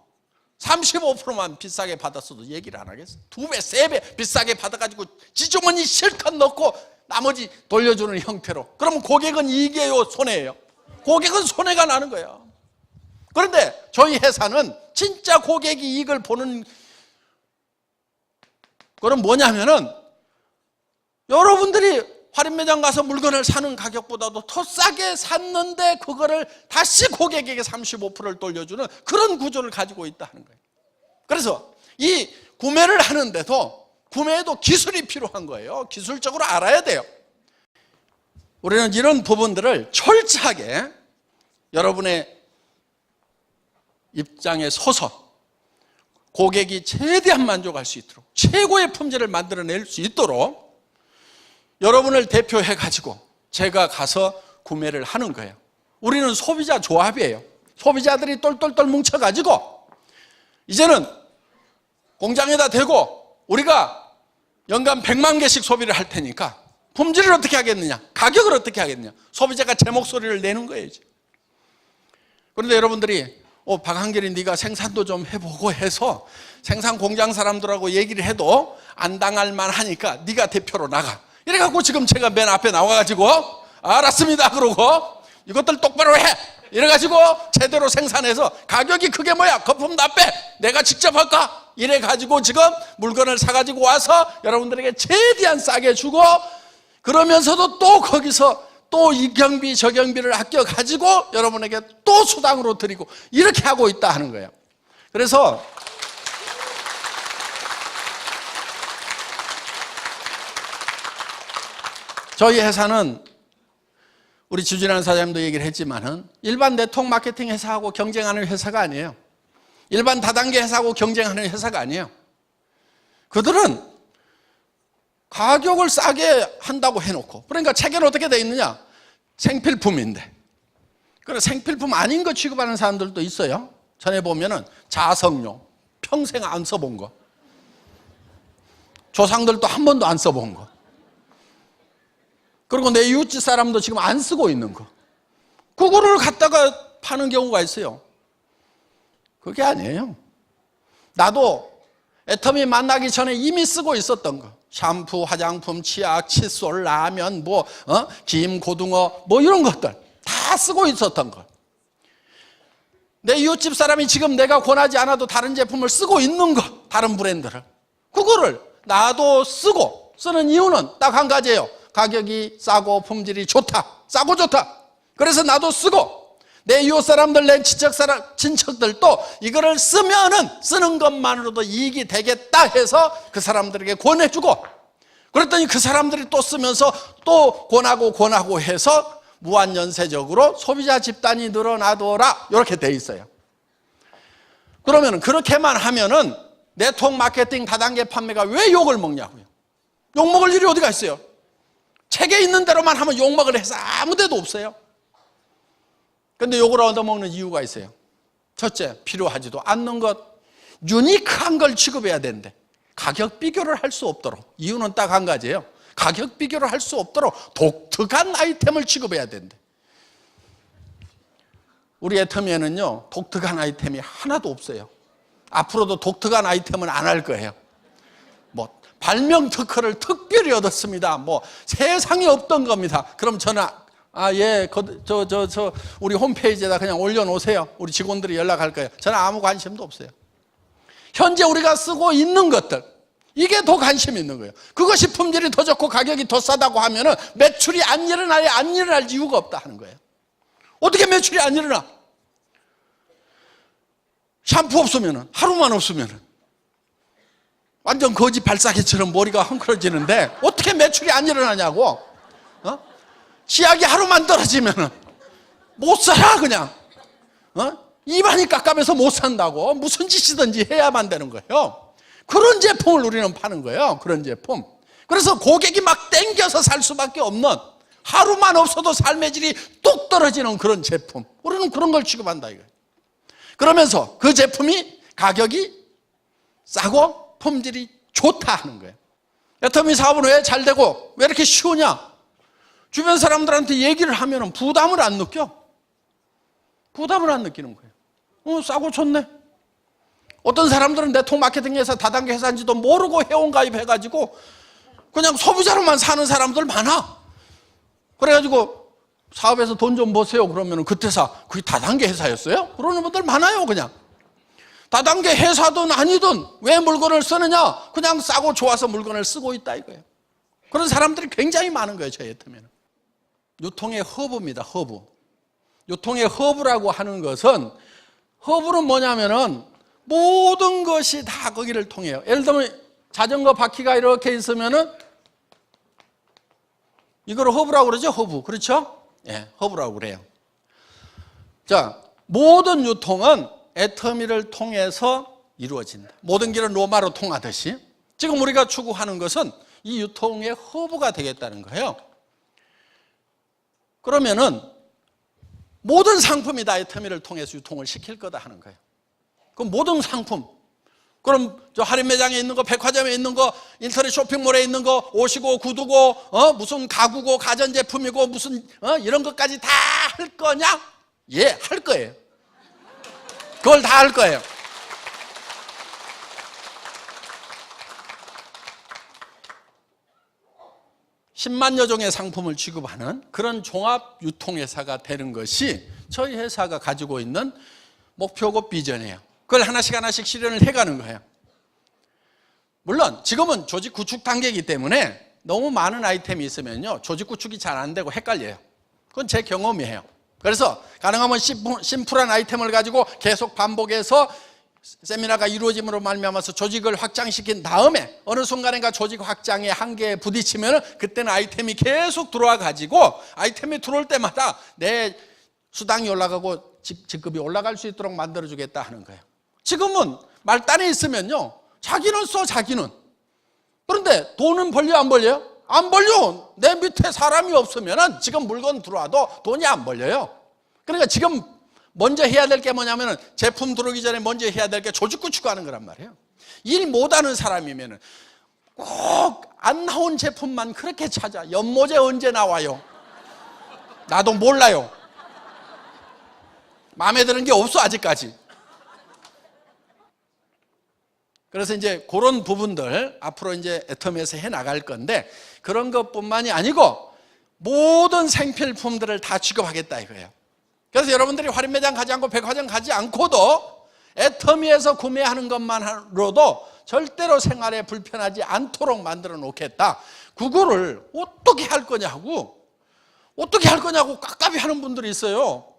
35%만 비싸게 받았어도 얘기를 안 하겠어. 2배, 3배 비싸게 받아가지고 지주머니 실컷 넣고 나머지 돌려주는 형태로. 그러면 고객은 이익이에요, 손해예요? 고객은 손해가 나는 거예요. 그런데 저희 회사는 진짜 고객이 이익을 보는 그건 뭐냐면은, 여러분들이 할인 매장 가서 물건을 사는 가격보다도 더 싸게 샀는데 그거를 다시 고객에게 35%를 돌려주는 그런 구조를 가지고 있다 하는 거예요. 그래서 이 구매를 하는데도 구매에도 기술이 필요한 거예요. 기술적으로 알아야 돼요. 우리는 이런 부분들을 철저하게 여러분의 입장에 서서 고객이 최대한 만족할 수 있도록 최고의 품질을 만들어낼 수 있도록 여러분을 대표해 가지고 제가 가서 구매를 하는 거예요. 우리는 소비자 조합이에요. 소비자들이 똘똘똘 뭉쳐가지고 이제는 공장에다 대고 우리가 연간 100만 개씩 소비를 할 테니까 품질을 어떻게 하겠느냐, 가격을 어떻게 하겠느냐, 소비자가 제 목소리를 내는 거예요. 그런데 여러분들이 박한결이 네가 생산도 좀 해보고 해서 생산 공장 사람들하고 얘기를 해도 안 당할 만하니까 네가 대표로 나가. 이래갖고 지금 제가 맨 앞에 나와가지고 알았습니다 그러고 이것들 똑바로 해 이래가지고 제대로 생산해서 가격이 그게 뭐야, 거품 다 빼, 내가 직접 할까, 이래가지고 지금 물건을 사가지고 와서 여러분들에게 최대한 싸게 주고 그러면서도 또 거기서 또 이 경비 저 경비를 아껴가지고 여러분에게 또 수당으로 드리고 이렇게 하고 있다 하는 거예요. 그래서 저희 회사는 우리 주진환 사장님도 얘기를 했지만은 일반 네트워크 마케팅 회사하고 경쟁하는 회사가 아니에요. 일반 다단계 회사하고 경쟁하는 회사가 아니에요. 그들은 가격을 싸게 한다고 해놓고, 그러니까 책에는 어떻게 돼 있느냐, 생필품인데 그래 생필품 아닌 거 취급하는 사람들도 있어요. 전에 보면은 자석용 평생 안 써본 거, 조상들도 한 번도 안 써본 거, 그리고 내 이웃집 사람도 지금 안 쓰고 있는 거, 그거를 갖다가 파는 경우가 있어요. 그게 아니에요. 나도 애터미 만나기 전에 이미 쓰고 있었던 거, 샴푸, 화장품, 치약, 칫솔, 라면, 김, 고등어 이런 것들 다 쓰고 있었던 거. 내 이웃집 사람이 지금 내가 권하지 않아도 다른 제품을 쓰고 있는 거, 다른 브랜드를, 그거를 나도 쓰고, 쓰는 이유는 딱 한 가지예요. 가격이 싸고 품질이 좋다, 싸고 좋다. 그래서 나도 쓰고 내 이웃 사람들, 내 친척들도 이거를 쓰면은 쓰는 것만으로도 이익이 되겠다 해서 그 사람들에게 권해주고, 그랬더니 그 사람들이 또 쓰면서 또 권하고 해서 무한연쇄적으로 소비자 집단이 늘어나더라, 이렇게 돼 있어요. 그러면은 그렇게만 하면은 네트워크 마케팅 다단계 판매가 왜 욕을 먹냐고요. 욕 먹을 일이 어디가 있어요. 책에 있는 대로만 하면 욕먹을 회사 아무 데도 없어요. 그런데 욕을 얻어먹는 이유가 있어요. 첫째, 필요하지도 않는 것, 유니크한 걸 취급해야 되는데 가격 비교를 할 수 없도록, 이유는 딱 한 가지예요. 가격 비교를 할 수 없도록 독특한 아이템을 취급해야 되는데 우리 애터미에는요 독특한 아이템이 하나도 없어요. 앞으로도 독특한 아이템은 안 할 거예요. 발명 특허를 특별히 얻었습니다, 세상에 없던 겁니다. 그럼 저는 우리 홈페이지에다 그냥 올려놓으세요. 우리 직원들이 연락할 거예요. 저는 아무 관심도 없어요. 현재 우리가 쓰고 있는 것들, 이게 더 관심 있는 거예요. 그것이 품질이 더 좋고 가격이 더 싸다고 하면은 매출이 안 일어날 이유가 없다 하는 거예요. 어떻게 매출이 안 일어나? 샴푸 없으면은, 하루만 없으면은 완전 거지 발사기처럼 머리가 헝클어지는데 어떻게 매출이 안 일어나냐고. 치약이 하루만 떨어지면은 못 살아 그냥. 입안이 깝깝해서 못 산다고 무슨 짓이든지 해야만 되는 거예요. 그런 제품을 우리는 파는 거예요. 그런 제품. 그래서 고객이 막 땡겨서 살 수밖에 없는, 하루만 없어도 삶의 질이 뚝 떨어지는 그런 제품, 우리는 그런 걸 취급한다 이거예요. 그러면서 그 제품이 가격이 싸고 품질이 좋다 하는 거예요. 애터미 사업은 왜 잘 되고 왜 이렇게 쉬우냐? 주변 사람들한테 얘기를 하면 부담을 안 느껴. 부담을 안 느끼는 거예요. 싸고 좋네. 어떤 사람들은 네트워크 마케팅 회사, 다단계 회사인지도 모르고 회원 가입해가지고 그냥 소비자로만 사는 사람들 많아. 그래가지고 사업에서 돈 좀 버세요 그러면 그때 그게 다단계 회사였어요? 그러는 분들 많아요. 그냥 다단계 회사든 아니든 왜 물건을 쓰느냐? 그냥 싸고 좋아서 물건을 쓰고 있다 이거예요. 그런 사람들이 굉장히 많은 거예요. 저희 애터미는. 유통의 허브입니다. 허브. 유통의 허브라고 하는 것은, 허브는 뭐냐면은 모든 것이 다 거기를 통해요. 예를 들면 자전거 바퀴가 이렇게 있으면은 이걸 허브라고 그러죠. 허브. 그렇죠? 예, 허브라고 그래요. 자, 모든 유통은 애터미를 통해서 이루어진다. 모든 길은 로마로 통하듯이 지금 우리가 추구하는 것은 이 유통의 허브가 되겠다는 거예요. 그러면은 모든 상품이 다 애터미를 통해서 유통을 시킬 거다 하는 거예요. 그럼 모든 상품, 그럼 저 할인 매장에 있는 거, 백화점에 있는 거, 인터넷 쇼핑몰에 있는 거, 옷이고 구두고, 무슨 가구고 가전제품이고 무슨 이런 것까지 다 할 거냐? 예, 할 거예요. 그걸 다 할 거예요. (10만여) 종의 상품을 취급하는 그런 종합 유통회사가 되는 것이 저희 회사가 가지고 있는 목표고 비전이에요. 그걸 하나씩 하나씩 실현을 해가는 거예요. 물론 지금은 조직 구축 단계이기 때문에 너무 많은 아이템이 있으면요 조직 구축이 잘 안 되고 헷갈려요. 그건 제 경험이에요. 그래서 가능하면 심플한 아이템을 가지고 계속 반복해서 세미나가 이루어짐으로 말미암아서 조직을 확장시킨 다음에 어느 순간인가 조직 확장의 한계에 부딪히면 그때는 아이템이 계속 들어와 가지고 아이템이 들어올 때마다 내 수당이 올라가고 직급이 올라갈 수 있도록 만들어주겠다 하는 거예요. 지금은 말단에 있으면요 자기는 써, 자기는. 그런데 돈은 벌려 안 벌려요? 안 벌려. 내 밑에 사람이 없으면 지금 물건 들어와도 돈이 안 벌려요. 그러니까 지금 먼저 해야 될 게 뭐냐면 제품 들어오기 전에 먼저 해야 될 게 조직 구축하는 거란 말이에요. 일 못하는 사람이면 꼭 안 나온 제품만 그렇게 찾아. 연모제 언제 나와요? 나도 몰라요. 마음에 드는 게 없어 아직까지. 그래서 이제 그런 부분들 앞으로 이제 애터미에서 해 나갈 건데 그런 것뿐만이 아니고 모든 생필품들을 다 취급하겠다 이거예요. 그래서 여러분들이 할인 매장 가지 않고 백화점 가지 않고도 애터미에서 구매하는 것만으로도 절대로 생활에 불편하지 않도록 만들어 놓겠다. 그거를 어떻게 할 거냐고 깝깝이 하는 분들이 있어요.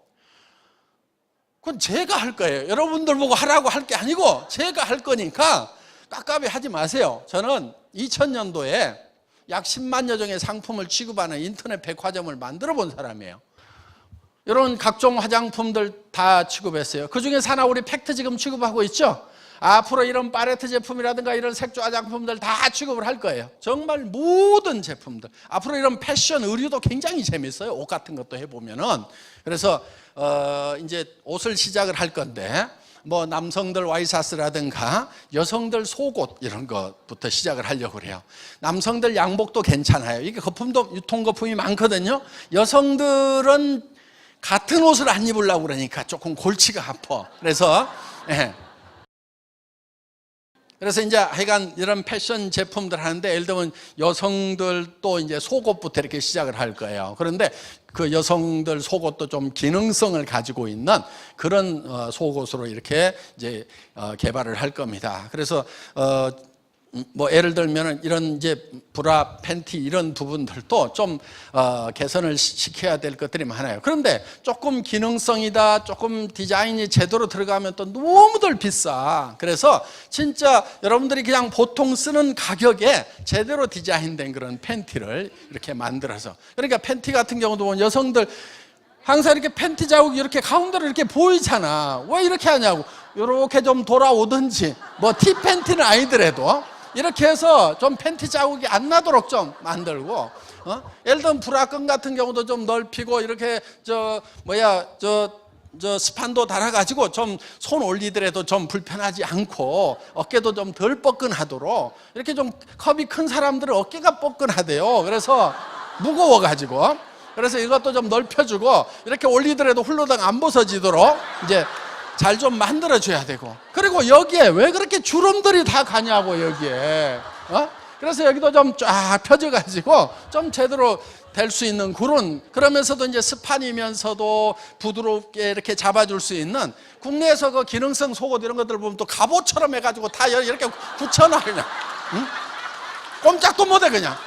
그건 제가 할 거예요. 여러분들 보고 하라고 할 게 아니고 제가 할 거니까 깝깝이 하지 마세요. 저는 2000년도에 약 10만여 종의 상품을 취급하는 인터넷 백화점을 만들어 본 사람이에요. 이런 각종 화장품들 다 취급했어요. 그중에 하나 우리 팩트 지금 취급하고 있죠. 앞으로 이런 팔레트 제품이라든가 이런 색조 화장품들 다 취급을 할 거예요. 정말 모든 제품들. 앞으로 이런 패션 의류도 굉장히 재밌어요. 옷 같은 것도 해보면은. 그래서 이제 옷을 시작을 할 건데 뭐 남성들 와이셔츠라든가 여성들 속옷 이런 것부터 시작을 하려고 그래요. 남성들 양복도 괜찮아요. 이게 거품도 유통 거품이 많거든요. 여성들은 같은 옷을 안 입으려고 그러니까 조금 골치가 아파. 그래서 그래서 이제 하여간 이런 패션 제품들 하는데 예를 들면 여성들도 이제 속옷부터 이렇게 시작을 할 거예요. 그런데 그 여성들 속옷도 좀 기능성을 가지고 있는 그런 속옷으로 이렇게 이제 개발을 할 겁니다. 그래서 뭐 예를 들면은 이런 이제 브라, 팬티 이런 부분들도 좀 개선을 시켜야 될 것들이 많아요. 그런데 조금 기능성이다, 조금 디자인이 제대로 들어가면 또 너무들 비싸. 그래서 진짜 여러분들이 그냥 보통 쓰는 가격에 제대로 디자인된 그런 팬티를 이렇게 만들어서, 그러니까 팬티 같은 경우도 보면 여성들 항상 이렇게 팬티 자국이 이렇게 가운데로 이렇게 보이잖아. 왜 이렇게 하냐고. 이렇게 좀 돌아오든지, 뭐 티 팬티는 아니더라도 이렇게 해서 좀 팬티 자국이 안 나도록 좀 만들고, 예를 들면 브라끈 같은 경우도 좀 넓히고 이렇게 스판도 달아가지고 좀 손 올리더라도 좀 불편하지 않고 어깨도 좀 덜 뻐근하도록, 이렇게 좀 컵이 큰 사람들은 어깨가 뻐근하대요. 그래서 무거워가지고, 그래서 이것도 좀 넓혀주고 이렇게 올리더라도 훌러덩 안 벗어지도록 이제 잘 좀 만들어줘야 되고, 그리고 여기에 왜 그렇게 주름들이 다 가냐고 여기에. 그래서 여기도 좀 쫙 펴져가지고 좀 제대로 될 수 있는 그러면서도 이제 스판이면서도 부드럽게 이렇게 잡아줄 수 있는, 국내에서 그 기능성 속옷 이런 것들 보면 또 갑옷처럼 해가지고 다 이렇게 붙여놔 그냥. 꼼짝도 못해 그냥.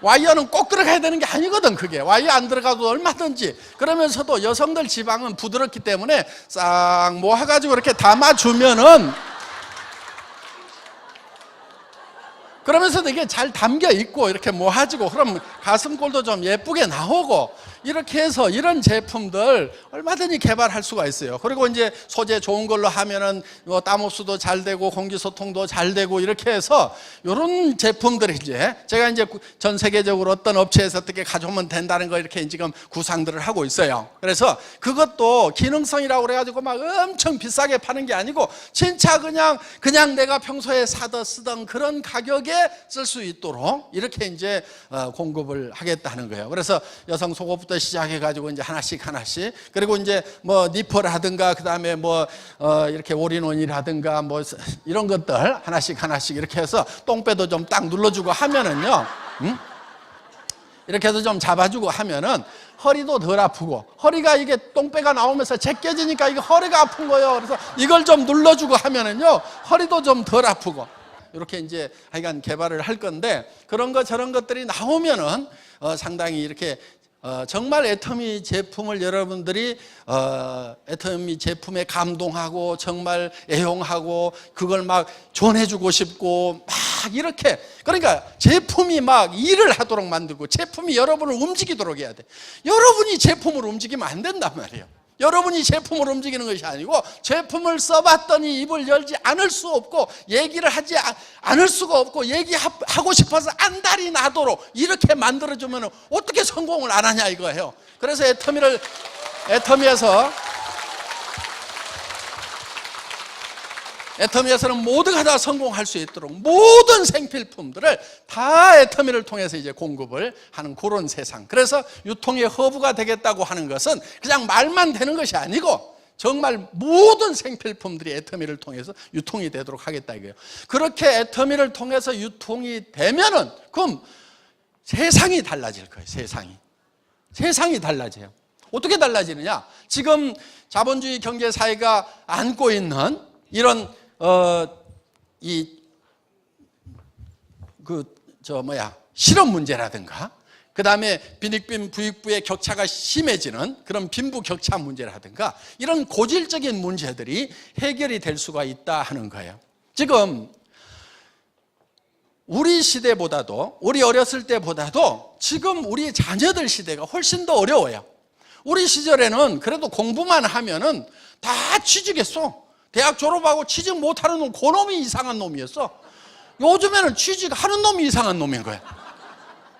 와이어는 꼭 들어가야 되는 게 아니거든. 그게 와이어 안 들어가도 얼마든지. 그러면서도 여성들 지방은 부드럽기 때문에 싹 모아가지고 이렇게 담아주면은 그러면서도 이게 잘 담겨 있고 이렇게 모아지고 그럼 가슴골도 좀 예쁘게 나오고 이렇게 해서 이런 제품들 얼마든지 개발할 수가 있어요. 그리고 이제 소재 좋은 걸로 하면은 뭐 땀 흡수도 잘 되고 공기 소통도 잘 되고 이렇게 해서 이런 제품들이 이제 제가 이제 전 세계적으로 어떤 업체에서 어떻게 가져오면 된다는 거 이렇게 지금 구상들을 하고 있어요. 그래서 그것도 기능성이라고 그래가지고 막 엄청 비싸게 파는 게 아니고 진짜 그냥 내가 평소에 사던 쓰던 그런 가격에 쓸 수 있도록 이렇게 이제 공급을 하겠다는 거예요. 그래서 여성 속옷부터 시작해가지고 이제 하나씩 그리고 이제 뭐 니퍼라든가 그 다음에 뭐 이렇게 올인원이라든가 뭐 이런 것들 하나씩 이렇게 해서 똥배도 좀 딱 눌러주고 하면은요, 이렇게 해서 좀 잡아주고 하면은 허리도 덜 아프고 허리가 이게 똥배가 나오면서 제껴지니까 이게 허리가 아픈 거예요. 그래서 이걸 좀 눌러주고 하면은요 허리도 좀 덜 아프고 이렇게 이제 하여간 개발을 할 건데 그런 거 저런 것들이 나오면은 상당히 이렇게 정말 애터미 제품을 여러분들이 애터미 제품에 감동하고 정말 애용하고 그걸 막 전해주고 싶고 막 이렇게 그러니까 제품이 막 일을 하도록 만들고 제품이 여러분을 움직이도록 해야 돼. 여러분이 제품을 움직이면 안 된단 말이에요. 여러분이 제품을 움직이는 것이 아니고 제품을 써봤더니 입을 열지 않을 수 없고 얘기를 하지 않을 수가 없고 얘기하고 싶어서 안달이 나도록 이렇게 만들어주면 어떻게 성공을 안 하냐 이거예요. 그래서 애터미에서는 모두가 다 성공할 수 있도록 모든 생필품들을 다 애터미를 통해서 이제 공급을 하는 그런 세상. 그래서 유통의 허브가 되겠다고 하는 것은 그냥 말만 되는 것이 아니고 정말 모든 생필품들이 애터미를 통해서 유통이 되도록 하겠다 이거예요. 그렇게 애터미를 통해서 유통이 되면은 그럼 세상이 달라질 거예요. 세상이 달라져요. 어떻게 달라지느냐? 지금 자본주의 경제 사회가 안고 있는 이런 실업 문제라든가 그 다음에 빈익빈 부익부의 격차가 심해지는 그런 빈부 격차 문제라든가 이런 고질적인 문제들이 해결이 될 수가 있다 하는 거예요. 지금 우리 시대보다도 우리 어렸을 때보다도 지금 우리 자녀들 시대가 훨씬 더 어려워요. 우리 시절에는 그래도 공부만 하면은 다 취직했어. 대학 졸업하고 취직 못하는 놈, 그 놈이 이상한 놈이었어. 요즘에는 취직하는 놈이 이상한 놈인 거야.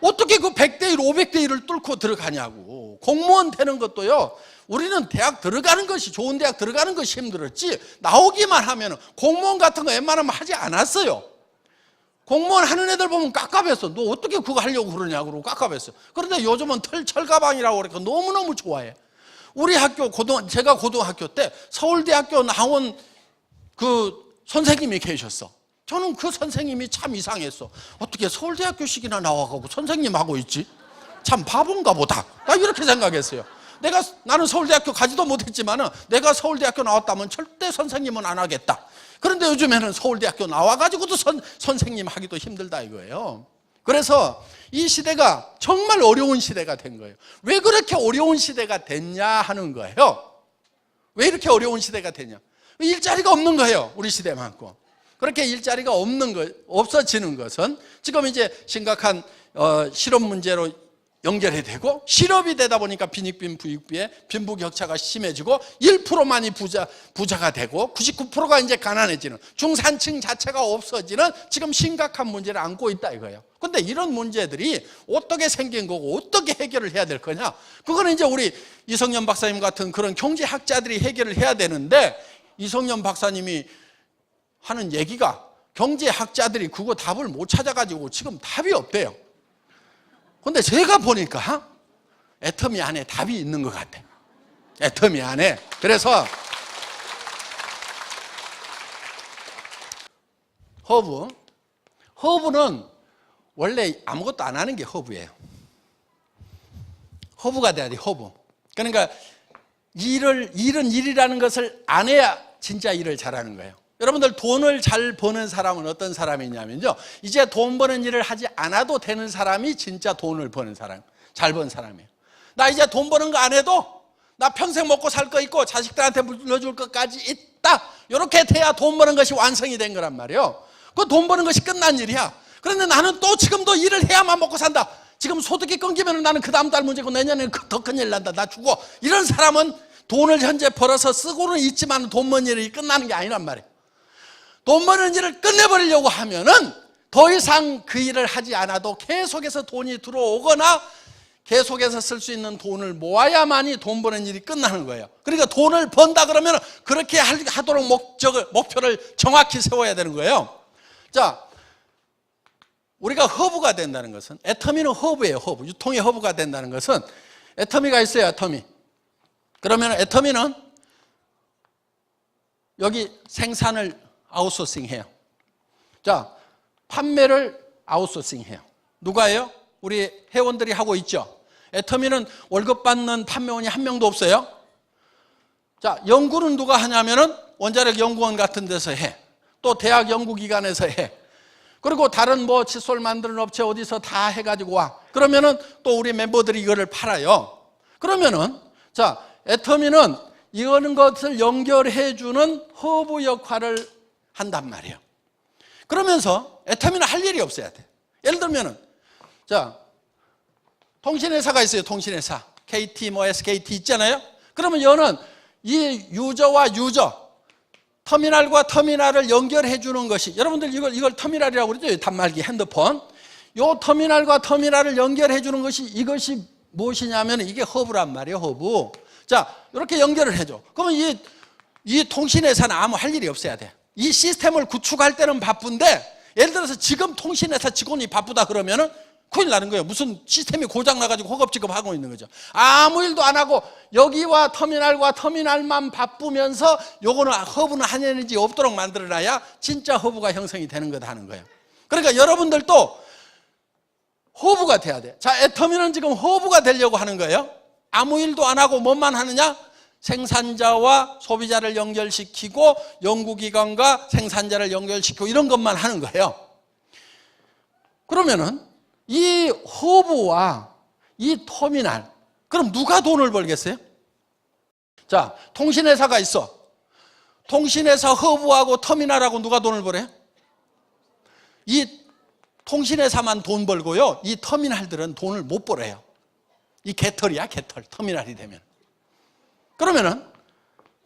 어떻게 그 100대 1, 500대 1을 뚫고 들어가냐고. 공무원 되는 것도요, 우리는 대학 들어가는 것이, 좋은 대학 들어가는 것이 힘들었지, 나오기만 하면 공무원 같은 거 웬만하면 하지 않았어요. 공무원 하는 애들 보면 깝깝했어. 너 어떻게 그거 하려고 그러냐고 그러고 깝깝했어. 그런데 요즘은 철가방이라고 그러니까 너무너무 좋아해. 우리 학교, 제가 고등학교 때 서울대학교 나온 그 선생님이 계셨어. 저는 그 선생님이 참 이상했어. 어떻게 서울대학교식이나 나와가고 선생님 하고 있지? 참 바본가 보다. 나 이렇게 생각했어요. 나는 서울대학교 가지도 못했지만은 내가 서울대학교 나왔다면 절대 선생님은 안 하겠다. 그런데 요즘에는 서울대학교 나와가지고도 선생님 하기도 힘들다 이거예요. 그래서 이 시대가 정말 어려운 시대가 된 거예요. 왜 그렇게 어려운 시대가 됐냐 하는 거예요. 왜 이렇게 어려운 시대가 됐냐? 일자리가 없는 거예요. 우리 시대만큼. 그렇게 일자리가 없어지는 것은 지금 이제 심각한 실업 문제로 연결이 되고 실업이 되다 보니까 빈익빈 부익부의 빈부 격차가 심해지고 1%만이 부자가 되고 99%가 이제 가난해지는 중산층 자체가 없어지는 지금 심각한 문제를 안고 있다 이거예요. 근데 이런 문제들이 어떻게 생긴 거고 어떻게 해결을 해야 될 거냐? 그거는 이제 우리 이성년 박사님 같은 그런 경제학자들이 해결을 해야 되는데 이성년 박사님이 하는 얘기가 경제학자들이 그거 답을 못 찾아가지고 지금 답이 없대요. 근데 제가 보니까 애터미 안에 답이 있는 것 같아요. 애터미 안에. 그래서 허브는 원래 아무것도 안 하는 게 허브예요. 허브가 돼야 돼, 허브. 그러니까 일은 일이라는 것을 안 해야 진짜 일을 잘하는 거예요. 여러분들 돈을 잘 버는 사람은 어떤 사람이냐면요, 이제 돈 버는 일을 하지 않아도 되는 사람이 진짜 돈을 버는 사람, 잘 버는 사람이에요. 나 이제 돈 버는 거 안 해도 나 평생 먹고 살 거 있고 자식들한테 물려줄 것까지 있다, 이렇게 돼야 돈 버는 것이 완성이 된 거란 말이에요. 그 돈 버는 것이 끝난 일이야. 그런데 나는 또 지금도 일을 해야만 먹고 산다. 지금 소득이 끊기면 나는 그 다음 달 문제고 내년에는 더 큰일 난다. 나 죽어. 이런 사람은 돈을 현재 벌어서 쓰고는 있지만 돈 버는 일이 끝나는 게 아니란 말이에요. 돈 버는 일을 끝내버리려고 하면은 더 이상 그 일을 하지 않아도 계속해서 돈이 들어오거나 계속해서 쓸 수 있는 돈을 모아야만이 돈 버는 일이 끝나는 거예요. 그러니까 돈을 번다 그러면 그렇게 하도록 목표를 정확히 세워야 되는 거예요. 자, 우리가 허브가 된다는 것은, 애터미는 허브예요. 허브. 유통의 허브가 된다는 것은 애터미가 있어요. 애터미. 그러면 애터미는 여기 생산을 아웃소싱해요. 자, 판매를 아웃소싱해요. 누가 해요? 우리 회원들이 하고 있죠. 애터미는 월급 받는 판매원이 한 명도 없어요. 자, 연구는 누가 하냐면은 원자력 연구원 같은 데서 해. 또 대학 연구기관에서 해. 그리고 다른 뭐 칫솔 만드는 업체 어디서 다 해가지고 와. 그러면은 또 우리 멤버들이 이거를 팔아요. 그러면은 자, 애터미는 이런 것을 연결해주는 허브 역할을 한단 말이에요. 그러면서 애터미는 할 일이 없어야 돼. 예를 들면은 자, 통신회사가 있어요. 통신회사. KT 뭐 SKT 있잖아요. 그러면 얘는 이 유저와 유저, 터미널과 터미널을 연결해 주는 것이, 여러분들 이걸 터미널이라고 그러죠. 단말기 핸드폰. 요 터미널과 터미널을 연결해 주는 것이, 이것이 무엇이냐면 이게 허브란 말이에요. 허브. 자, 이렇게 연결을 해줘. 그러면 이 통신회사는 아무 할 일이 없어야 돼. 이 시스템을 구축할 때는 바쁜데, 예를 들어서 지금 통신회사 직원이 바쁘다 그러면은 큰일 나는 거예요. 무슨 시스템이 고장나가지고 허겁지겁하고 있는 거죠. 아무 일도 안 하고 여기와 터미널과 터미널만 바쁘면서 요거는 허브는 한 에너지 없도록 만들어놔야 진짜 허브가 형성이 되는 거다 하는 거예요. 그러니까 여러분들도 허브가 돼야 돼. 자, 애터미는 지금 허브가 되려고 하는 거예요. 아무 일도 안 하고 뭐만 하느냐? 생산자와 소비자를 연결시키고 연구기관과 생산자를 연결시키고 이런 것만 하는 거예요. 그러면은 이 허브와 이 터미널, 그럼 누가 돈을 벌겠어요? 자, 통신회사가 있어. 통신회사 허브하고 터미널하고 누가 돈을 벌어요? 이 통신회사만 돈 벌고요, 이 터미널들은 돈을 못 벌어요. 이 개털이야, 개털. 터미널이 되면. 그러면은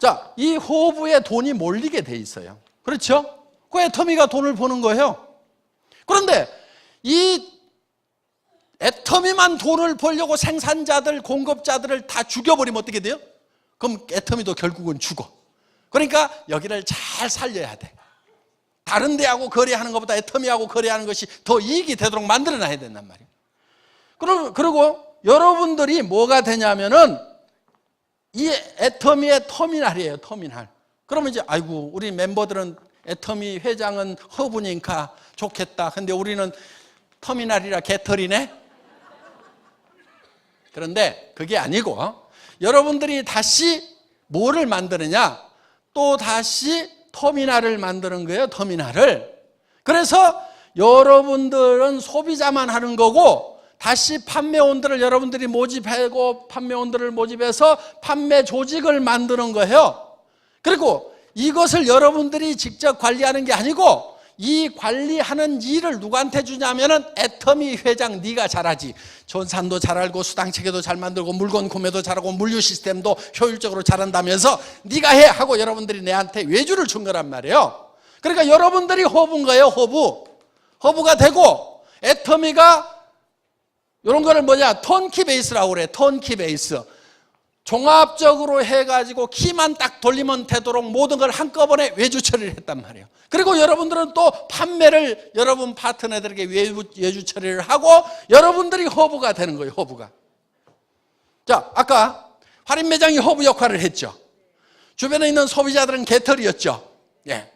자, 이 허브에 돈이 몰리게 돼 있어요. 그렇죠? 그 애터미가 돈을 버는 거예요. 그런데 이 애터미만 돈을 벌려고 생산자들, 공급자들을 다 죽여버리면 어떻게 돼요? 그럼 애터미도 결국은 죽어. 그러니까 여기를 잘 살려야 돼. 다른 데하고 거래하는 것보다 애터미하고 거래하는 것이 더 이익이 되도록 만들어놔야 된단 말이에요. 그리고 여러분들이 뭐가 되냐면은 이 애터미의 터미널이에요. 터미널. 그러면 이제 아이고 우리 멤버들은 애터미 회장은 허브니까 좋겠다. 근데 우리는 터미널이라 개털이네. 그런데 그게 아니고 여러분들이 다시 뭐를 만드느냐? 또 다시 터미널을 만드는 거예요. 터미널을. 그래서 여러분들은 소비자만 하는 거고 다시 판매원들을 여러분들이 모집하고 판매원들을 모집해서 판매 조직을 만드는 거예요. 그리고 이것을 여러분들이 직접 관리하는 게 아니고 이 관리하는 일을 누구한테 주냐면은 애터미 회장 네가 잘하지. 전산도 잘 알고 수당체계도 잘 만들고 물건 구매도 잘하고 물류 시스템도 효율적으로 잘한다면서 네가 해 하고 여러분들이 내한테 외주를 준 거란 말이에요. 그러니까 여러분들이 허브인 거예요. 허브가 되고 애터미가 이런 거를 뭐냐? 턴키 베이스라고 그래. 턴키 베이스. 종합적으로 해가지고 키만 딱 돌리면 되도록 모든 걸 한꺼번에 외주 처리를 했단 말이에요. 그리고 여러분들은 또 판매를 여러분 파트너들에게 외주 처리를 하고 여러분들이 허브가 되는 거예요. 허브가. 자, 아까 할인 매장이 허브 역할을 했죠. 주변에 있는 소비자들은 개털이었죠. 예.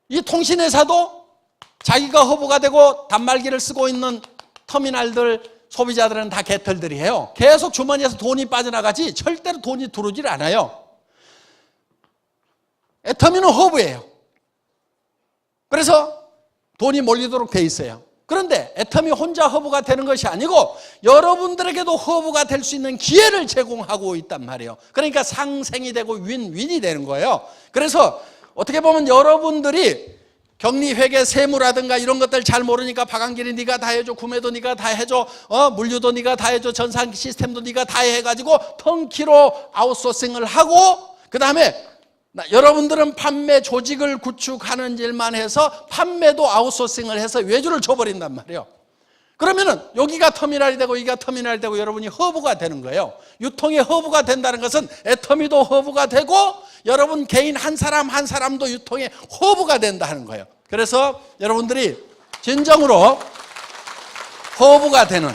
이 통신회사도 자기가 허브가 되고 단말기를 쓰고 있는 터미널들 소비자들은 다 개털들이에요. 계속 주머니에서 돈이 빠져나가지 절대로 돈이 들어오질 않아요. 애터미는 허브예요. 그래서 돈이 몰리도록 돼 있어요. 그런데 애터미 혼자 허브가 되는 것이 아니고 여러분들에게도 허브가 될 수 있는 기회를 제공하고 있단 말이에요. 그러니까 상생이 되고 윈윈이 되는 거예요. 그래서 어떻게 보면 여러분들이 격리회계 세무라든가 이런 것들 잘 모르니까 박한길이 네가 다 해줘, 구매도 네가 다 해줘, 물류도 네가 다 해줘, 전산 시스템도 네가 다 해가지고 턴키로 아웃소싱을 하고, 그 다음에 여러분들은 판매 조직을 구축하는 일만 해서 판매도 아웃소싱을 해서 외주를 줘버린단 말이에요. 그러면은 여기가 터미널이 되고 여기가 터미널이 되고 여러분이 허브가 되는 거예요. 유통의 허브가 된다는 것은 애터미도 허브가 되고 여러분 개인 한 사람 한 사람도 유통의 허브가 된다는 거예요. 그래서 여러분들이 진정으로 허브가 되는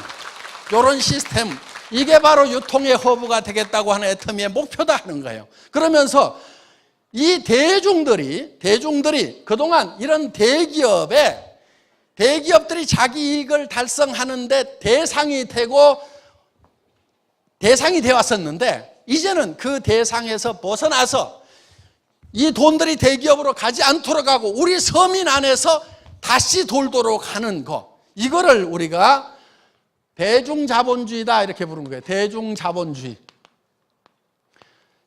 이런 시스템, 이게 바로 유통의 허브가 되겠다고 하는 애터미의 목표다 하는 거예요. 그러면서 이 대중들이 그동안 이런 대기업들이 자기 이익을 달성하는데 대상이 되어 왔었는데, 이제는 그 대상에서 벗어나서 이 돈들이 대기업으로 가지 않도록 하고 우리 서민 안에서 다시 돌도록 하는 거, 이거를 우리가 대중자본주의다 이렇게 부르는 거예요. 대중자본주의.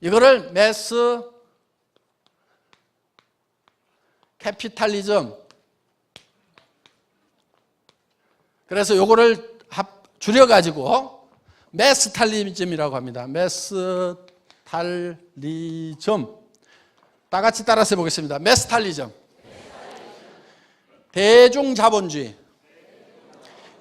이거를 매스 캐피탈리즘. 그래서 요거를 줄여가지고 매스탈리즘이라고 합니다. 매스탈리즘. 다 같이 따라서 해보겠습니다. 매스탈리즘. 대중자본주의.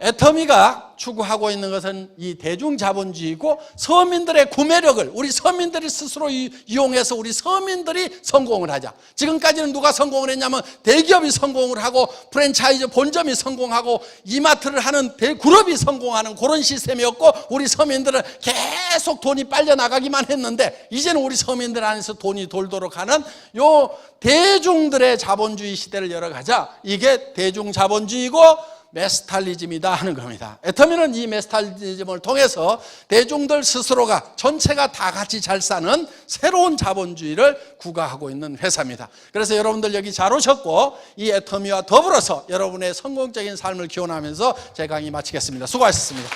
애터미가 추구하고 있는 것은 이 대중자본주의고, 서민들의 구매력을 우리 서민들이 스스로 이용해서 우리 서민들이 성공을 하자. 지금까지는 누가 성공을 했냐면 대기업이 성공을 하고 프랜차이즈 본점이 성공하고 이마트를 하는 대그룹이 성공하는 그런 시스템이었고, 우리 서민들은 계속 돈이 빨려나가기만 했는데, 이제는 우리 서민들 안에서 돈이 돌도록 하는 요 대중들의 자본주의 시대를 열어가자. 이게 대중자본주의고 매스탈리즘이다 하는 겁니다. 애터미는 이 매스탈리즘을 통해서 대중들 스스로가 전체가 다 같이 잘 사는 새로운 자본주의를 구가하고 있는 회사입니다. 그래서 여러분들 여기 잘 오셨고, 이 애터미와 더불어서 여러분의 성공적인 삶을 기원하면서 제 강의 마치겠습니다. 수고하셨습니다.